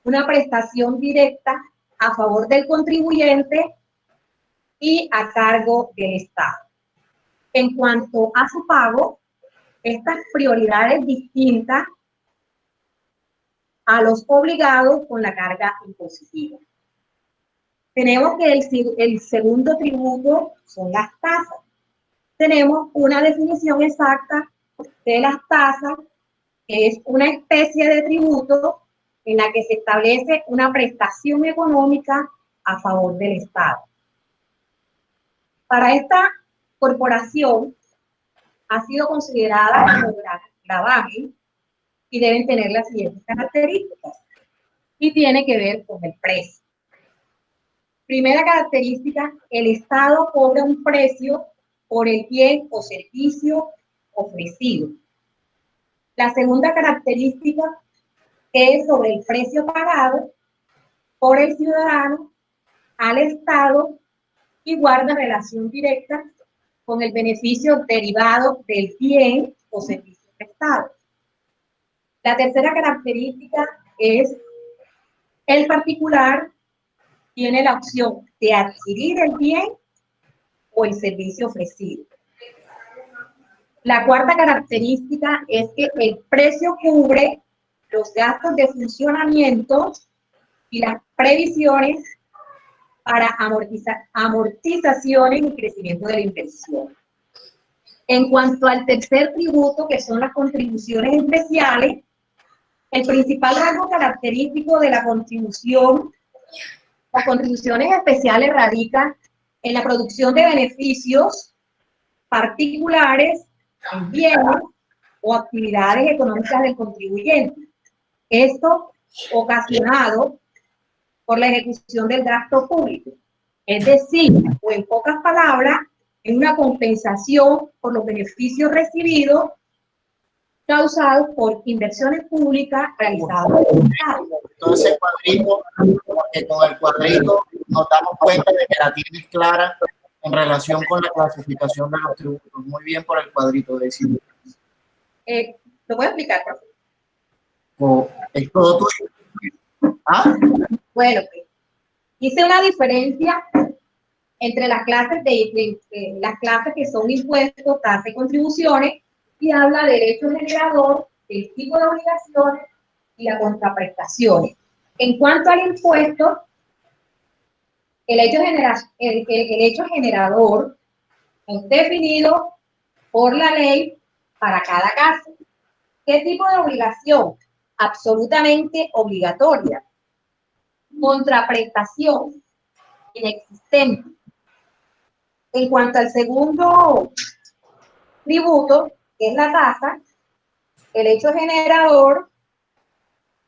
una prestación directa a favor del contribuyente y a cargo del Estado. En cuanto a su pago, estas prioridades distintas a los obligados con la carga impositiva. Tenemos que el segundo tributo son las tasas. Tenemos una definición exacta de las tasas, que es una especie de tributo en la que se establece una prestación económica a favor del Estado. Para esta corporación ha sido considerada como gravamen y deben tener las siguientes características. Y tiene que ver con el precio. Primera característica, el Estado cobra un precio por el bien o servicio ofrecido. La segunda característica es sobre el precio pagado por el ciudadano al Estado y guarda relación directa con el beneficio derivado del bien o servicio prestado. La tercera característica es el particular tiene la opción de adquirir el bien o el servicio ofrecido. La cuarta característica es que el precio cubre los gastos de funcionamiento y las previsiones para amortizaciones y crecimiento de la inversión. En cuanto al tercer tributo, que son las contribuciones especiales, el principal rasgo característico de la contribución, las contribuciones especiales radican en la producción de beneficios particulares en bienes o actividades económicas del contribuyente. Esto ocasionado por la ejecución del gasto público. Es decir, o en pocas palabras, en una compensación por los beneficios recibidos causados por inversiones públicas realizadas por el Estado. Entonces, cuadrito, porque con el cuadrito nos damos cuenta de que la tienes clara en relación con la clasificación de los tributos. Muy bien por el cuadrito, decimos. ¿Lo voy a explicar, por favor? Es todo tuyo. ¿Ah? Bueno, pues, hice una diferencia entre las clases las clases que son impuestos, tasas y contribuciones, y habla de derecho generador, el tipo de obligaciones y las contraprestaciones. En cuanto al impuesto, el hecho generador es definido por la ley para cada caso. ¿Qué tipo de obligación? Absolutamente obligatoria. Contraprestación, inexistente. En cuanto al segundo tributo, que es la tasa, el hecho generador,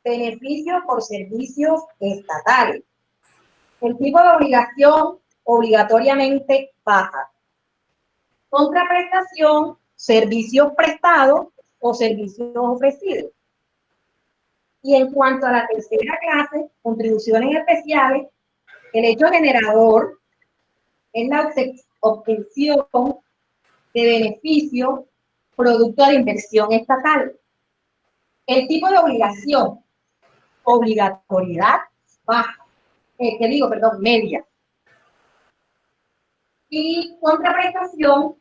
beneficio por servicios estatales. El tipo de obligación, obligatoriamente baja. Contraprestación, servicios prestados o servicios ofrecidos. Y en cuanto a la tercera clase, contribuciones especiales, el hecho generador es la obtención de beneficio producto de inversión estatal. El tipo de obligación, obligatoriedad baja, media. Y contraprestación,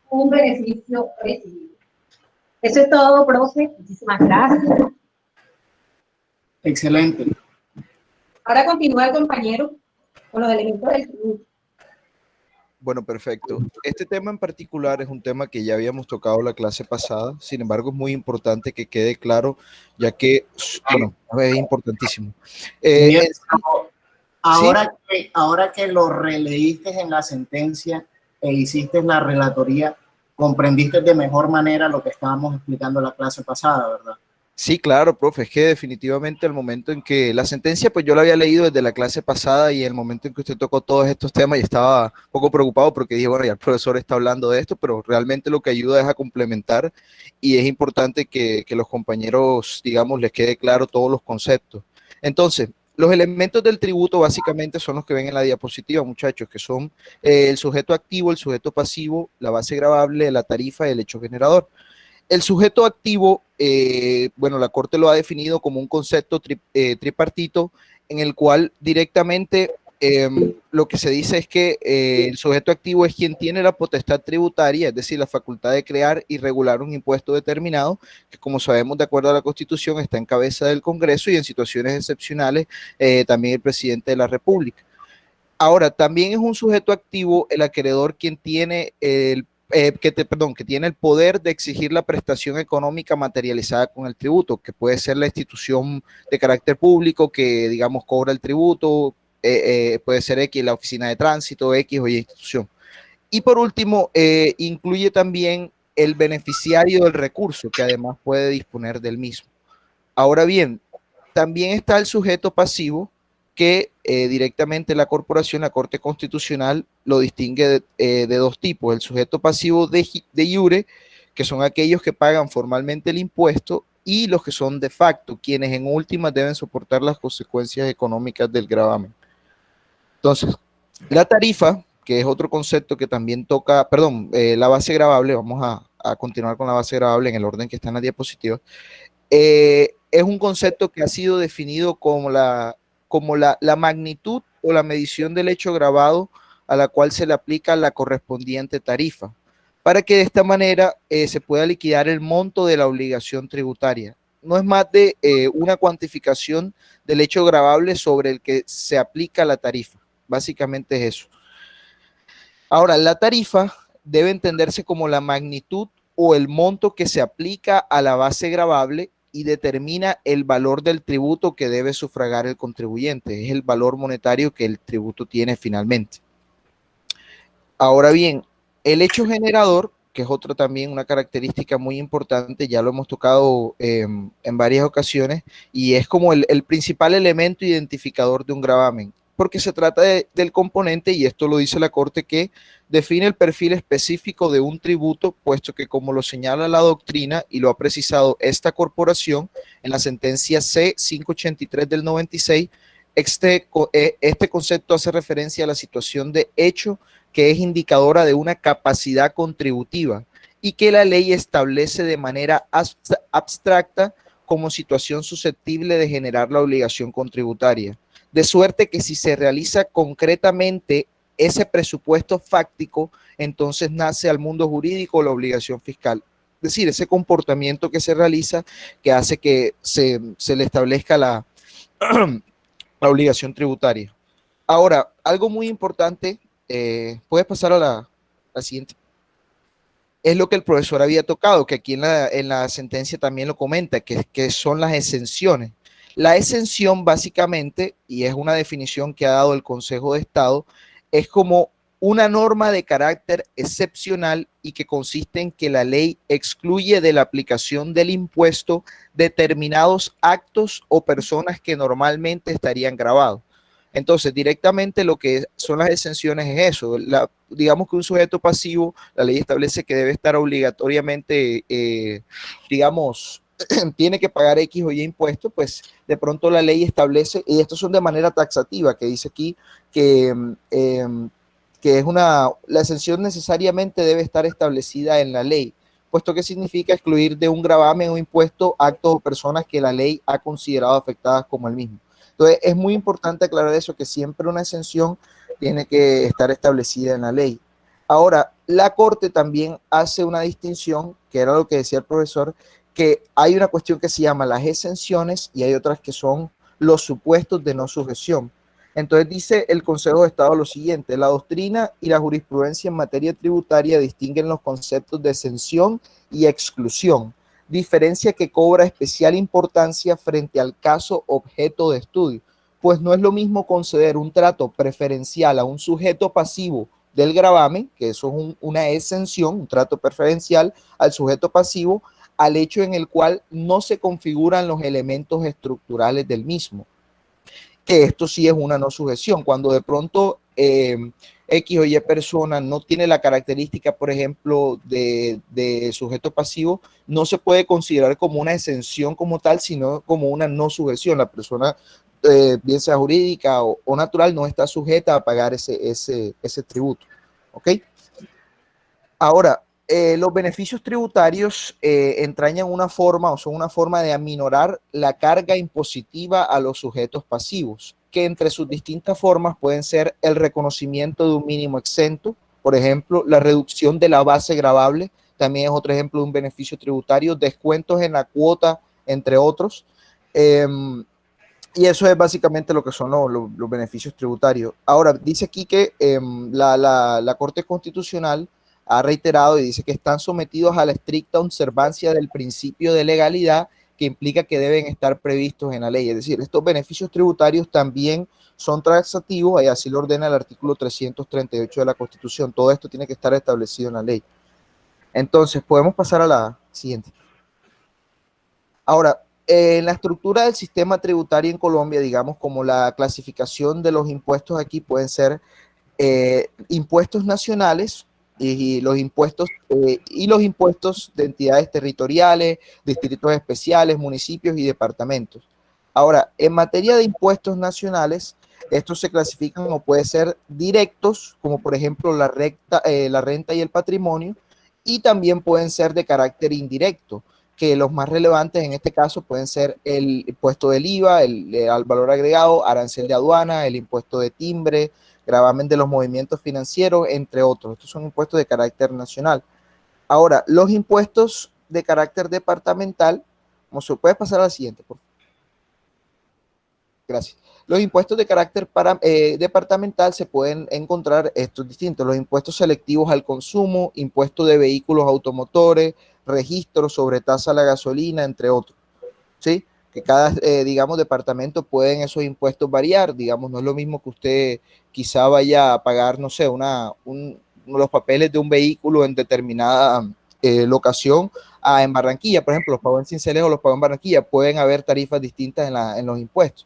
un beneficio recibido. Eso es todo, profe. Muchísimas gracias. Excelente. Ahora continúa el compañero con los elementos del tributo. Bueno, perfecto. Este tema en particular es un tema que ya habíamos tocado la clase pasada, sin embargo es muy importante que quede claro, ya que, bueno, es importantísimo. Ahora que lo releíste en la sentencia e hiciste la relatoría, comprendiste de mejor manera lo que estábamos explicando en la clase pasada, ¿verdad? Sí, claro, profe, es que definitivamente el momento en que la sentencia, pues yo la había leído desde la clase pasada y el momento en que usted tocó todos estos temas y estaba un poco preocupado porque dije, bueno, ya el profesor está hablando de esto, pero realmente lo que ayuda es a complementar y es importante que los compañeros, digamos, les quede claro todos los conceptos. Entonces, los elementos del tributo básicamente son los que ven en la diapositiva, muchachos, que son el sujeto activo, el sujeto pasivo, la base gravable, la tarifa y el hecho generador. el sujeto activo, bueno, la Corte lo ha definido como un concepto tripartito en el cual directamente lo que se dice es que el sujeto activo es quien tiene la potestad tributaria, es decir, la facultad de crear y regular un impuesto determinado, que como sabemos de acuerdo a la Constitución está en cabeza del Congreso y en situaciones excepcionales también el presidente de la República. Ahora, también es un sujeto activo el acreedor quien tiene que tiene el poder de exigir la prestación económica materializada con el tributo, que puede ser la institución de carácter público que, digamos, cobra el tributo, puede ser X, la oficina de tránsito, X o Y institución. Y por último, incluye también el beneficiario del recurso, que además puede disponer del mismo. Ahora bien, también está el sujeto pasivo, que directamente la corporación, la Corte Constitucional, lo distingue de dos tipos. El sujeto pasivo de iure, que son aquellos que pagan formalmente el impuesto, y los que son de facto, quienes en últimas deben soportar las consecuencias económicas del gravamen. Entonces, la tarifa, que es otro concepto que también toca, perdón, la base gravable, vamos a continuar con la base gravable en el orden que está en la diapositiva, es un concepto que ha sido definido como la magnitud o la medición del hecho gravado a la cual se le aplica la correspondiente tarifa, para que de esta manera se pueda liquidar el monto de la obligación tributaria. No es más de una cuantificación del hecho gravable sobre el que se aplica la tarifa. Básicamente es eso. Ahora, la tarifa debe entenderse como la magnitud o el monto que se aplica a la base gravable y determina el valor del tributo que debe sufragar el contribuyente. Es el valor monetario que el tributo tiene finalmente. Ahora bien, el hecho generador, que es otra también una característica muy importante, ya lo hemos tocado en varias ocasiones, y es como el principal elemento identificador de un gravamen, porque se trata del componente, y esto lo dice la Corte, que define el perfil específico de un tributo, puesto que como lo señala la doctrina y lo ha precisado esta corporación en la sentencia C-583 del 96, este concepto hace referencia a la situación de hecho que es indicadora de una capacidad contributiva y que la ley establece de manera abstracta como situación susceptible de generar la obligación contributaria. De suerte que si se realiza concretamente ese presupuesto fáctico, entonces nace al mundo jurídico la obligación fiscal. Es decir, ese comportamiento que se realiza que hace que se le establezca la obligación tributaria. Ahora, algo muy importante, puedes pasar a la siguiente. Es lo que el profesor había tocado, que aquí en la sentencia también lo comenta, que son las exenciones. La exención básicamente, y es una definición que ha dado el Consejo de Estado, es como una norma de carácter excepcional y que consiste en que la ley excluye de la aplicación del impuesto determinados actos o personas que normalmente estarían gravados. Entonces, directamente lo que son las exenciones es eso. Digamos que un sujeto pasivo, la ley establece que debe estar obligatoriamente, digamos, tiene que pagar X o Y impuestos, pues de pronto la ley establece, y estos son de manera taxativa, que dice aquí que es la exención necesariamente debe estar establecida en la ley, puesto que significa excluir de un gravamen o impuesto actos o personas que la ley ha considerado afectadas como el mismo. Entonces, es muy importante aclarar eso, que siempre una exención tiene que estar establecida en la ley. Ahora, la Corte también hace una distinción, que era lo que decía el profesor, que hay una cuestión que se llama las exenciones y hay otras que son los supuestos de no sujeción. Entonces dice el Consejo de Estado lo siguiente: la doctrina y la jurisprudencia en materia tributaria distinguen los conceptos de exención y exclusión, diferencia que cobra especial importancia frente al caso objeto de estudio, pues no es lo mismo conceder un trato preferencial a un sujeto pasivo del gravamen, que eso es una exención, un trato preferencial al sujeto pasivo, al hecho en el cual no se configuran los elementos estructurales del mismo, que esto sí es una no sujeción, cuando de pronto X o Y persona no tiene la característica, por ejemplo, de sujeto pasivo, no se puede considerar como una exención como tal, sino como una no sujeción. La persona, bien sea jurídica o natural, no está sujeta a pagar ese tributo. ¿Ok? Ahora, los beneficios tributarios entrañan una forma o son una forma de aminorar la carga impositiva a los sujetos pasivos, que entre sus distintas formas pueden ser el reconocimiento de un mínimo exento, por ejemplo, la reducción de la base gravable, también es otro ejemplo de un beneficio tributario, descuentos en la cuota, entre otros. Y eso es básicamente lo que son los beneficios tributarios. Ahora, dice aquí que la Corte Constitucional ha reiterado y dice que están sometidos a la estricta observancia del principio de legalidad, que implica que deben estar previstos en la ley. Es decir, estos beneficios tributarios también son taxativos, y así lo ordena el artículo 338 de la Constitución. Todo esto tiene que estar establecido en la ley. Entonces, podemos pasar a la siguiente. Ahora, en la estructura del sistema tributario en Colombia, digamos, como la clasificación de los impuestos aquí pueden ser impuestos nacionales y los impuestos de entidades territoriales, distritos especiales, municipios y departamentos. Ahora, en materia de impuestos nacionales, estos se clasifican como puede ser directos, como por ejemplo la renta y el patrimonio, y también pueden ser de carácter indirecto, que los más relevantes en este caso pueden ser el impuesto del IVA, al valor agregado, arancel de aduana, el impuesto de timbre, gravamen de los movimientos financieros, entre otros. Estos son impuestos de carácter nacional. Ahora, los impuestos de carácter departamental, como se puede pasar a la siguiente, por favor. Gracias. Los impuestos de carácter departamental se pueden encontrar estos distintos: los impuestos selectivos al consumo, impuesto de vehículos automotores, registro sobre tasa a la gasolina, entre otros. ¿Sí? Que cada, digamos, departamento pueden esos impuestos variar. Digamos, no es lo mismo que usted quizá vaya a pagar, no sé, los papeles de un vehículo en determinada locación en Barranquilla, por ejemplo, los pagó en Sincelejo o los pagó en Barranquilla. Pueden haber tarifas distintas en los impuestos.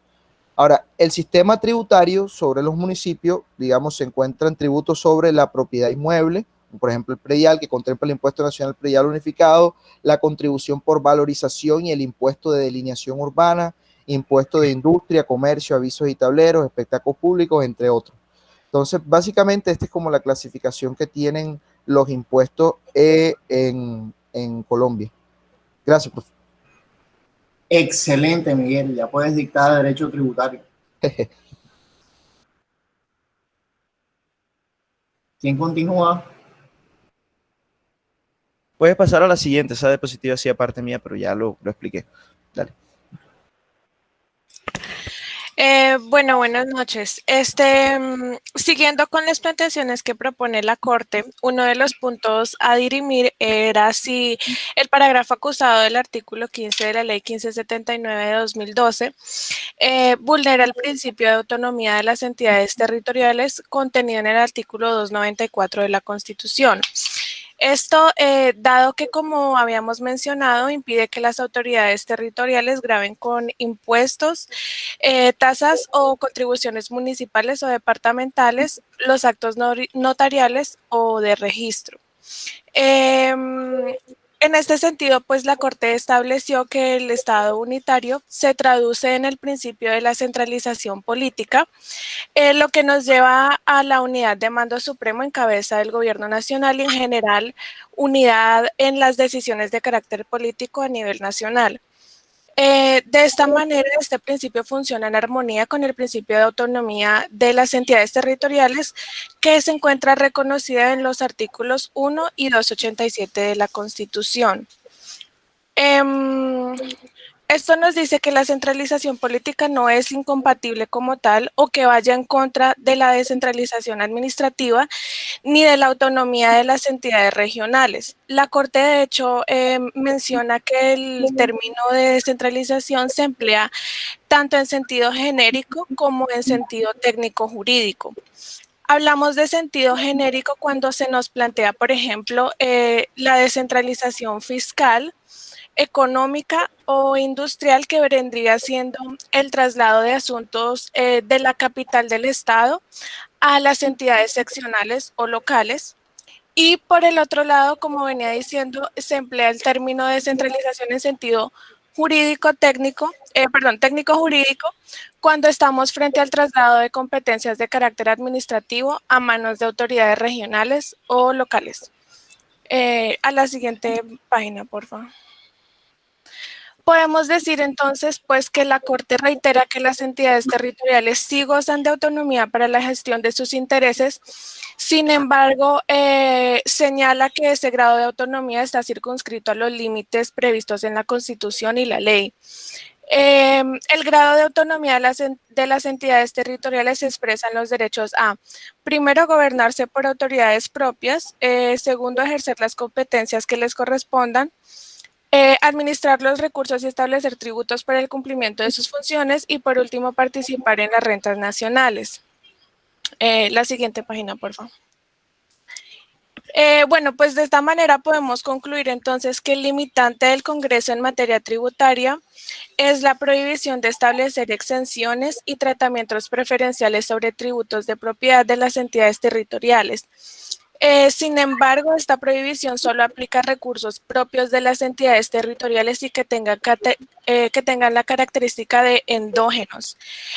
Ahora, el sistema tributario sobre los municipios, digamos, se encuentran tributos sobre la propiedad inmueble, por ejemplo, el predial, que contempla el impuesto nacional predial unificado, la contribución por valorización y el impuesto de delineación urbana, impuesto de industria, comercio, avisos y tableros, espectáculos públicos, entre otros. Entonces, básicamente, esta es como la clasificación que tienen los impuestos en Colombia. Gracias, profe. Excelente, Miguel. Ya puedes dictar derecho tributario. ¿Quién continúa? Puedes pasar a la siguiente. Esa diapositiva sí aparte mía, pero ya lo expliqué. Dale. Bueno, buenas noches. Siguiendo con las planteaciones que propone la Corte, uno de los puntos a dirimir era si el parágrafo acusado del artículo 15 de la Ley 1579 de 2012 vulnera el principio de autonomía de las entidades territoriales contenido en el artículo 294 de la Constitución. Esto, dado que, como habíamos mencionado, impide que las autoridades territoriales graven con impuestos, tasas o contribuciones municipales o departamentales los actos notariales o de registro. En este sentido, pues la Corte estableció que el Estado unitario se traduce en el principio de la centralización política, lo que nos lleva a la unidad de mando supremo en cabeza del gobierno nacional y en general unidad en las decisiones de carácter político a nivel nacional. De esta manera, este principio funciona en armonía con el principio de autonomía de las entidades territoriales que se encuentra reconocida en los artículos 1 y 287 de la Constitución. Esto nos dice que la centralización política no es incompatible como tal o que vaya en contra de la descentralización administrativa ni de la autonomía de las entidades regionales. La Corte, de hecho, menciona que el término de descentralización se emplea tanto en sentido genérico como en sentido técnico-jurídico. Hablamos de sentido genérico cuando se nos plantea, por ejemplo, la descentralización fiscal, económica o industrial, que vendría siendo el traslado de asuntos de la capital del Estado a las entidades seccionales o locales. Y por el otro lado, como venía diciendo, se emplea el término de descentralización en sentido técnico-jurídico, cuando estamos frente al traslado de competencias de carácter administrativo a manos de autoridades regionales o locales. A la siguiente página, por favor. Podemos decir entonces pues que la Corte reitera que las entidades territoriales sí gozan de autonomía para la gestión de sus intereses. Sin embargo, señala que ese grado de autonomía está circunscrito a los límites previstos en la Constitución y la ley. El grado de autonomía de las entidades territoriales se expresa en los derechos a, primero, gobernarse por autoridades propias, segundo, ejercer las competencias que les correspondan, administrar los recursos y establecer tributos para el cumplimiento de sus funciones y, por último, participar en las rentas nacionales. La siguiente página, por favor. Bueno, pues de esta manera podemos concluir entonces que el limitante del Congreso en materia tributaria es la prohibición de establecer exenciones y tratamientos preferenciales sobre tributos de propiedad de las entidades territoriales. Sin embargo, esta prohibición solo aplica a recursos propios de las entidades territoriales y que tengan la característica de endógenos,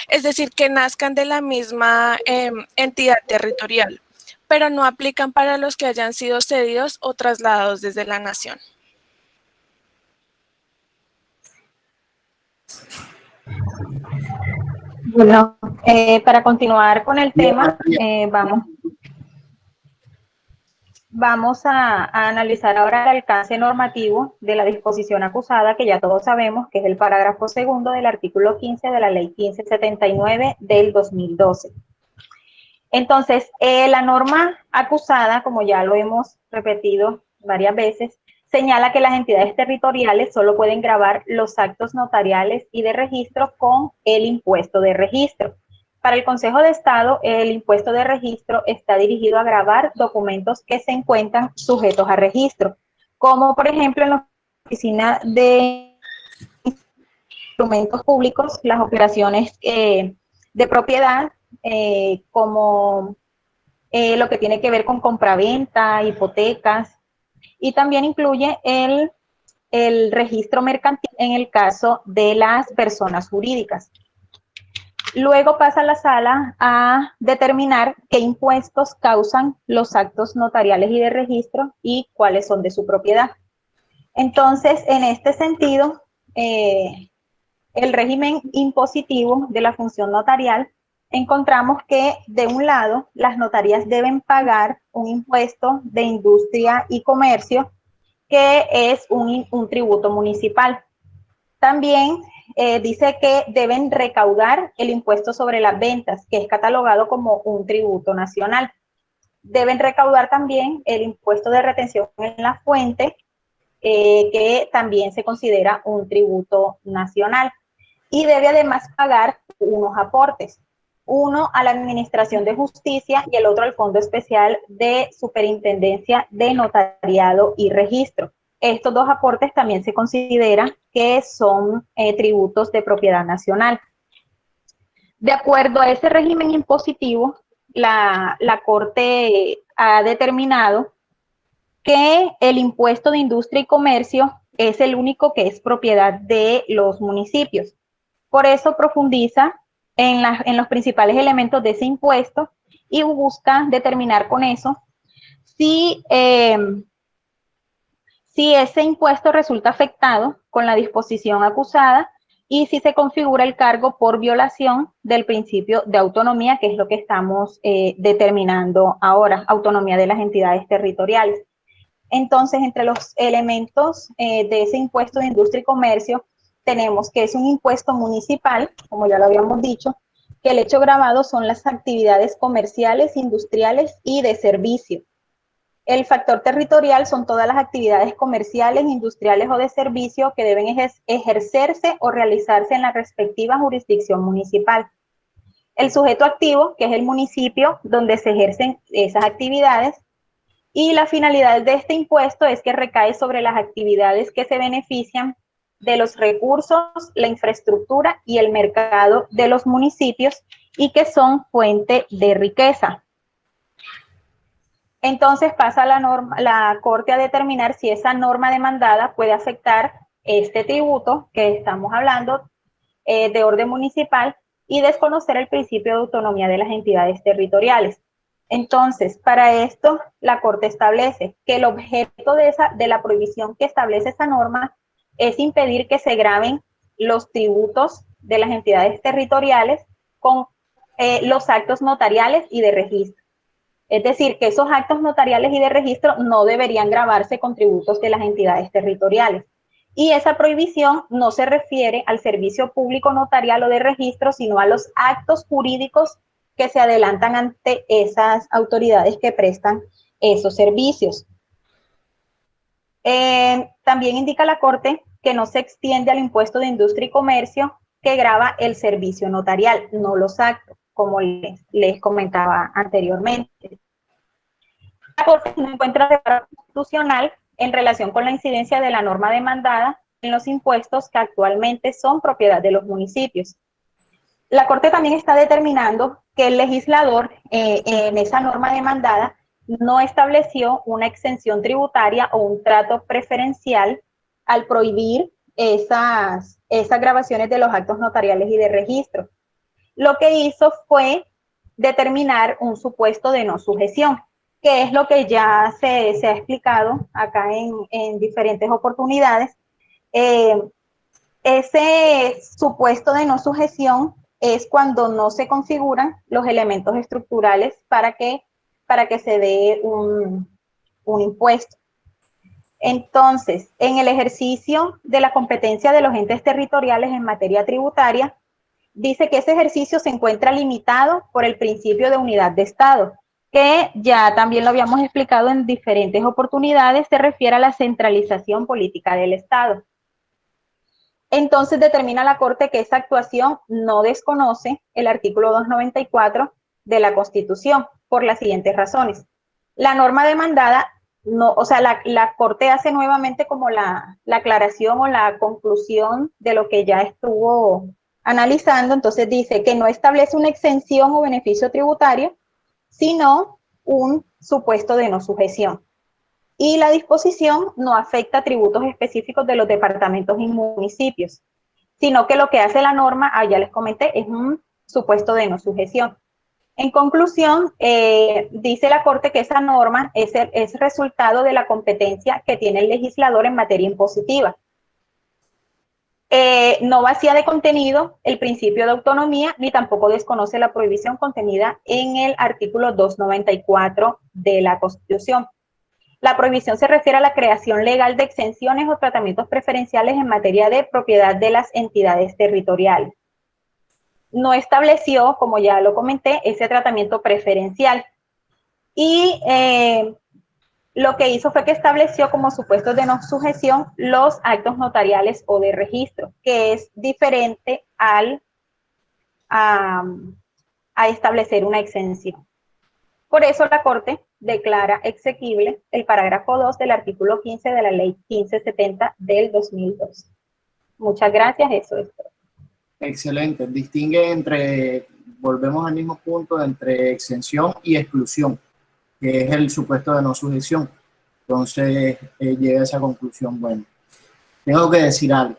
es decir, que nazcan de la misma entidad territorial, pero no aplican para los que hayan sido cedidos o trasladados desde la nación. Bueno, para continuar con el tema, vamos a analizar ahora el alcance normativo de la disposición acusada, que ya todos sabemos que es el parágrafo segundo del artículo 15 de la Ley 1579 del 2012. Entonces, la norma acusada, como ya lo hemos repetido varias veces, señala que las entidades territoriales solo pueden gravar los actos notariales y de registro con el impuesto de registro. Para el Consejo de Estado, el impuesto de registro está dirigido a gravar documentos que se encuentran sujetos a registro, como por ejemplo en la Oficina de Instrumentos Públicos, las operaciones de propiedad, como lo que tiene que ver con compraventa, hipotecas, y también incluye el registro mercantil en el caso de las personas jurídicas. Luego pasa la sala a determinar qué impuestos causan los actos notariales y de registro y cuáles son de su propiedad. Entonces, en este sentido, el régimen impositivo de la función notarial, encontramos que, de un lado, las notarías deben pagar un impuesto de industria y comercio, que es un tributo municipal. También dice que deben recaudar el impuesto sobre las ventas, que es catalogado como un tributo nacional. Deben recaudar también el impuesto de retención en la fuente, que también se considera un tributo nacional. Y debe además pagar unos aportes, uno a la Administración de Justicia y el otro al Fondo Especial de Superintendencia de Notariado y Registro. Estos dos aportes también se considera que son tributos de propiedad nacional. De acuerdo a ese régimen impositivo, la Corte ha determinado que el impuesto de industria y comercio es el único que es propiedad de los municipios. Por eso profundiza en los principales elementos de ese impuesto y busca determinar con eso si ese impuesto resulta afectado con la disposición acusada y si se configura el cargo por violación del principio de autonomía, que es lo que estamos determinando ahora, autonomía de las entidades territoriales. Entonces, entre los elementos de ese impuesto de industria y comercio, tenemos que es un impuesto municipal, como ya lo habíamos dicho, que el hecho gravado son las actividades comerciales, industriales y de servicio. El factor territorial son todas las actividades comerciales, industriales o de servicio que deben ejercerse o realizarse en la respectiva jurisdicción municipal. El sujeto activo, que es el municipio donde se ejercen esas actividades, y la finalidad de este impuesto es que recae sobre las actividades que se benefician de los recursos, la infraestructura y el mercado de los municipios y que son fuente de riqueza. Entonces pasa la Corte a determinar si esa norma demandada puede afectar este tributo que estamos hablando de orden municipal y desconocer el principio de autonomía de las entidades territoriales. Entonces, para esto, la Corte establece que el objeto de la prohibición que establece esa norma es impedir que se graven los tributos de las entidades territoriales con los actos notariales y de registro. Es decir, que esos actos notariales y de registro no deberían gravarse con tributos de las entidades territoriales. Y esa prohibición no se refiere al servicio público notarial o de registro, sino a los actos jurídicos que se adelantan ante esas autoridades que prestan esos servicios. También indica la Corte que no se extiende al impuesto de industria y comercio que grava el servicio notarial, no los actos, como les comentaba anteriormente. La Corte no encuentra reparo constitucional en relación con la incidencia de la norma demandada en los impuestos que actualmente son propiedad de los municipios. La Corte también está determinando que el legislador en esa norma demandada no estableció una exención tributaria o un trato preferencial al prohibir esas grabaciones de los actos notariales y de registro. Lo que hizo fue determinar un supuesto de no sujeción, que es lo que ya se ha explicado acá en diferentes oportunidades. Ese supuesto de no sujeción es cuando no se configuran los elementos estructurales para que se dé un impuesto. Entonces, en el ejercicio de la competencia de los entes territoriales en materia tributaria, dice que ese ejercicio se encuentra limitado por el principio de unidad de Estado, que ya también lo habíamos explicado en diferentes oportunidades, se refiere a la centralización política del Estado. Entonces determina la Corte que esa actuación no desconoce el artículo 294 de la Constitución por las siguientes razones. La norma demandada, la Corte hace nuevamente como la aclaración o la conclusión de lo que ya estuvo analizando, entonces dice que no establece una exención o beneficio tributario, sino un supuesto de no sujeción. Y la disposición no afecta tributos específicos de los departamentos y municipios, sino que lo que hace la norma, ya les comenté, es un supuesto de no sujeción. En conclusión, dice la Corte que esa norma es resultado de la competencia que tiene el legislador en materia impositiva. No vacía de contenido el principio de autonomía, ni tampoco desconoce la prohibición contenida en el artículo 294 de la Constitución. La prohibición se refiere a la creación legal de exenciones o tratamientos preferenciales en materia de propiedad de las entidades territoriales. No estableció, como ya lo comenté, ese tratamiento preferencial. Y lo que hizo fue que estableció como supuestos de no sujeción los actos notariales o de registro, que es diferente a establecer una exención. Por eso la Corte declara exequible el parágrafo 2 del artículo 15 de la Ley 1570 del 2002. Muchas gracias, eso es todo. Excelente. Distingue entre, volvemos al mismo punto, entre exención y exclusión, que es el supuesto de no sujeción. Entonces, llega a esa conclusión. Bueno, tengo que decir algo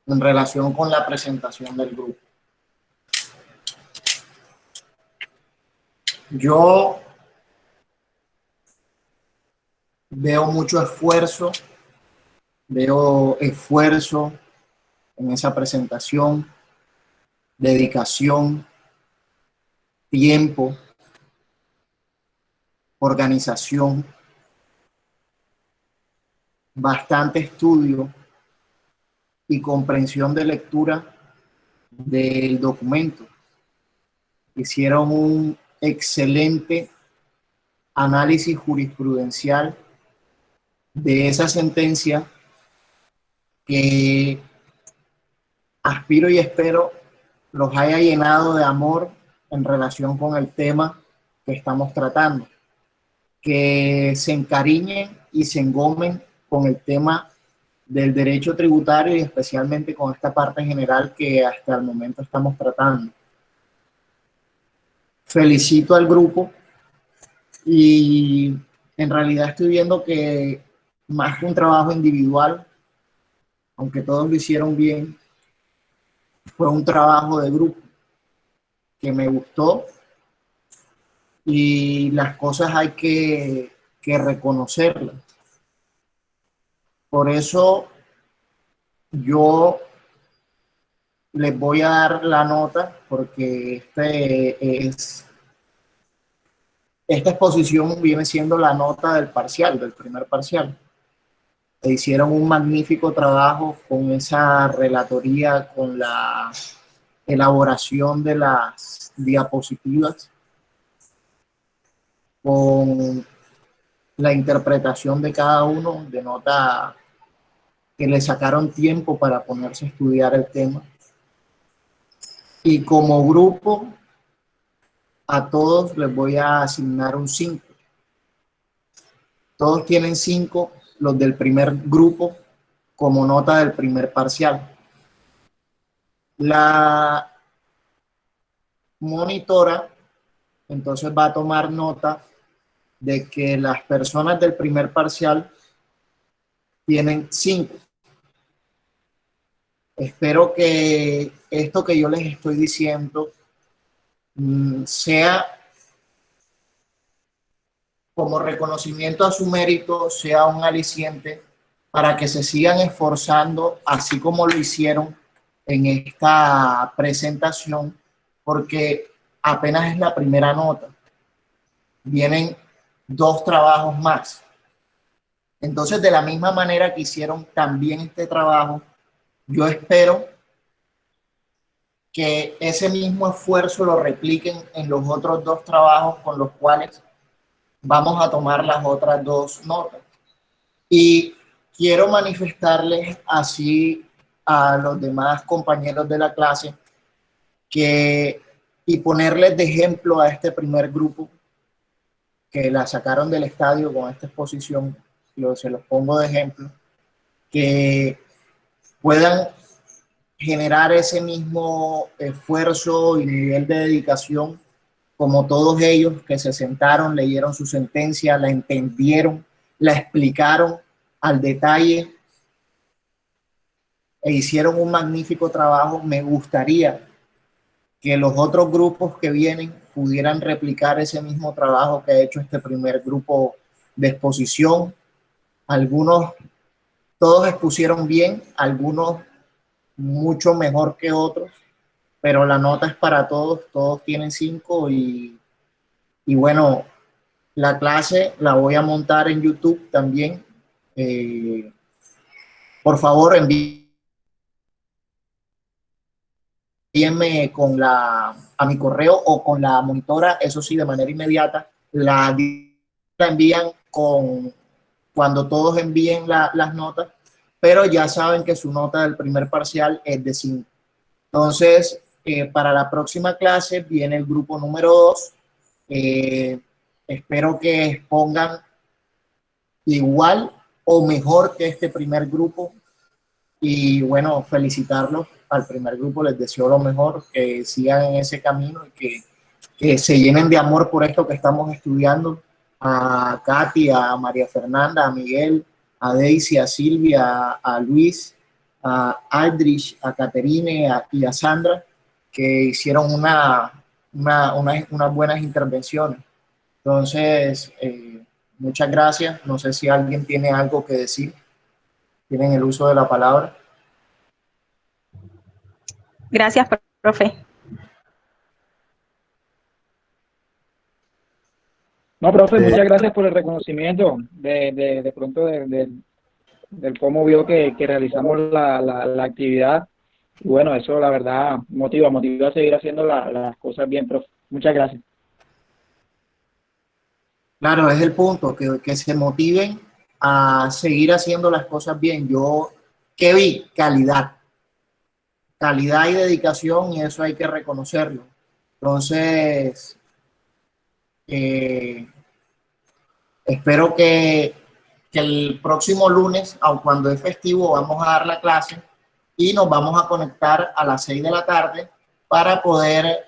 en relación con la presentación del grupo. Yo veo mucho esfuerzo, en esa presentación, dedicación, tiempo, organización, bastante estudio y comprensión de lectura del documento. Hicieron un excelente análisis jurisprudencial de esa sentencia que aspiro y espero los haya llenado de amor en relación con el tema que estamos tratando, que se encariñen y se engomen con el tema del derecho tributario y especialmente con esta parte general que hasta el momento estamos tratando. Felicito al grupo y en realidad estoy viendo que más que un trabajo individual, aunque todos lo hicieron bien, fue un trabajo de grupo que me gustó y las cosas hay que reconocerlas. Por eso yo les voy a dar la nota, porque esta exposición viene siendo la nota del parcial, del primer parcial. E hicieron un magnífico trabajo con esa relatoría, con la elaboración de las diapositivas, con la interpretación de cada uno, denota que le sacaron tiempo para ponerse a estudiar el tema. Y como grupo, a todos les voy a asignar un 5. Todos tienen 5, los del primer grupo, como nota del primer parcial. La monitora entonces va a tomar nota de que las personas del primer parcial tienen 5. Espero que esto que yo les estoy diciendo sea como reconocimiento a su mérito, sea un aliciente para que se sigan esforzando, así como lo hicieron en esta presentación, porque apenas es la primera nota. Vienen 2 trabajos más. Entonces, de la misma manera que hicieron también este trabajo, yo espero que ese mismo esfuerzo lo repliquen en los otros 2 trabajos con los cuales vamos a tomar las otras 2 notas. Y quiero manifestarles así a los demás compañeros de la clase y ponerles de ejemplo a este primer grupo que la sacaron del estadio con esta exposición, se los pongo de ejemplo, que puedan generar ese mismo esfuerzo y nivel de dedicación como todos ellos que se sentaron, leyeron su sentencia, la entendieron, la explicaron al detalle e hicieron un magnífico trabajo. Me gustaría que los otros grupos que vienen pudieran replicar ese mismo trabajo que ha hecho este primer grupo de exposición. Algunos, todos expusieron bien, algunos mucho mejor que otros, pero la nota es para todos, todos tienen 5 y bueno, la clase la voy a montar en YouTube también. Por favor, envíenme a mi correo o con la monitora, eso sí, de manera inmediata. La envían cuando todos envíen las notas, pero ya saben que su nota del primer parcial es de 5. Entonces, para la próxima clase viene el grupo número 2. Espero que expongan igual o mejor que este primer grupo. Y bueno, felicitarlos al primer grupo, les deseo lo mejor, que sigan en ese camino y que se llenen de amor por esto que estamos estudiando. A Katy, a María Fernanda, a Miguel, a Daisy, a Silvia, a Luis, a Aldrich, a Caterine y a Sandra, que hicieron unas buenas intervenciones. Entonces, muchas gracias. No sé si alguien tiene algo que decir. Tienen el uso de la palabra. Gracias, profe. No, profe, muchas gracias por el reconocimiento de pronto del cómo vio que realizamos la actividad. Y bueno, eso la verdad motiva a seguir haciendo las cosas bien, profe. Muchas gracias. Claro, es el punto, que se motiven a seguir haciendo las cosas bien. ¿Qué vi? Calidad y dedicación, y eso hay que reconocerlo. Entonces, espero que el próximo lunes, aun cuando es festivo, vamos a dar la clase y nos vamos a conectar a las 6 de la tarde para poder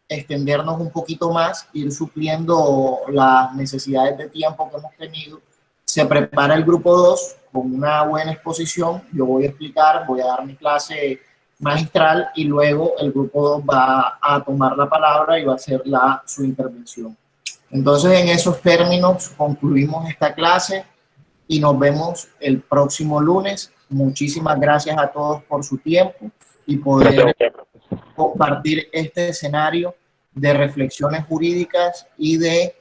extendernos un poquito más, ir supliendo las necesidades de tiempo que hemos tenido. Se prepara el grupo 2 con una buena exposición. Yo voy a explicar, voy a dar mi clase magistral y luego el grupo 2 va a tomar la palabra y va a hacer su intervención. Entonces, en esos términos, concluimos esta clase y nos vemos el próximo lunes. Muchísimas gracias a todos por su tiempo y poder compartir este escenario de reflexiones jurídicas y de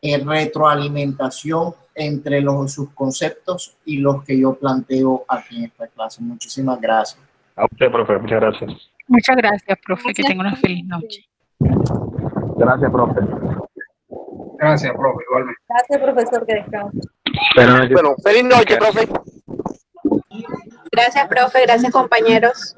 retroalimentación entre sus conceptos y los que yo planteo aquí en esta clase. Muchísimas gracias. A usted, profe, muchas gracias. Muchas gracias, profe, que tenga una feliz noche. Gracias, profe. Gracias, profe, igualmente. Gracias, profesor, que descanse. Bueno, feliz noche, profe. Gracias, profe. Gracias, compañeros.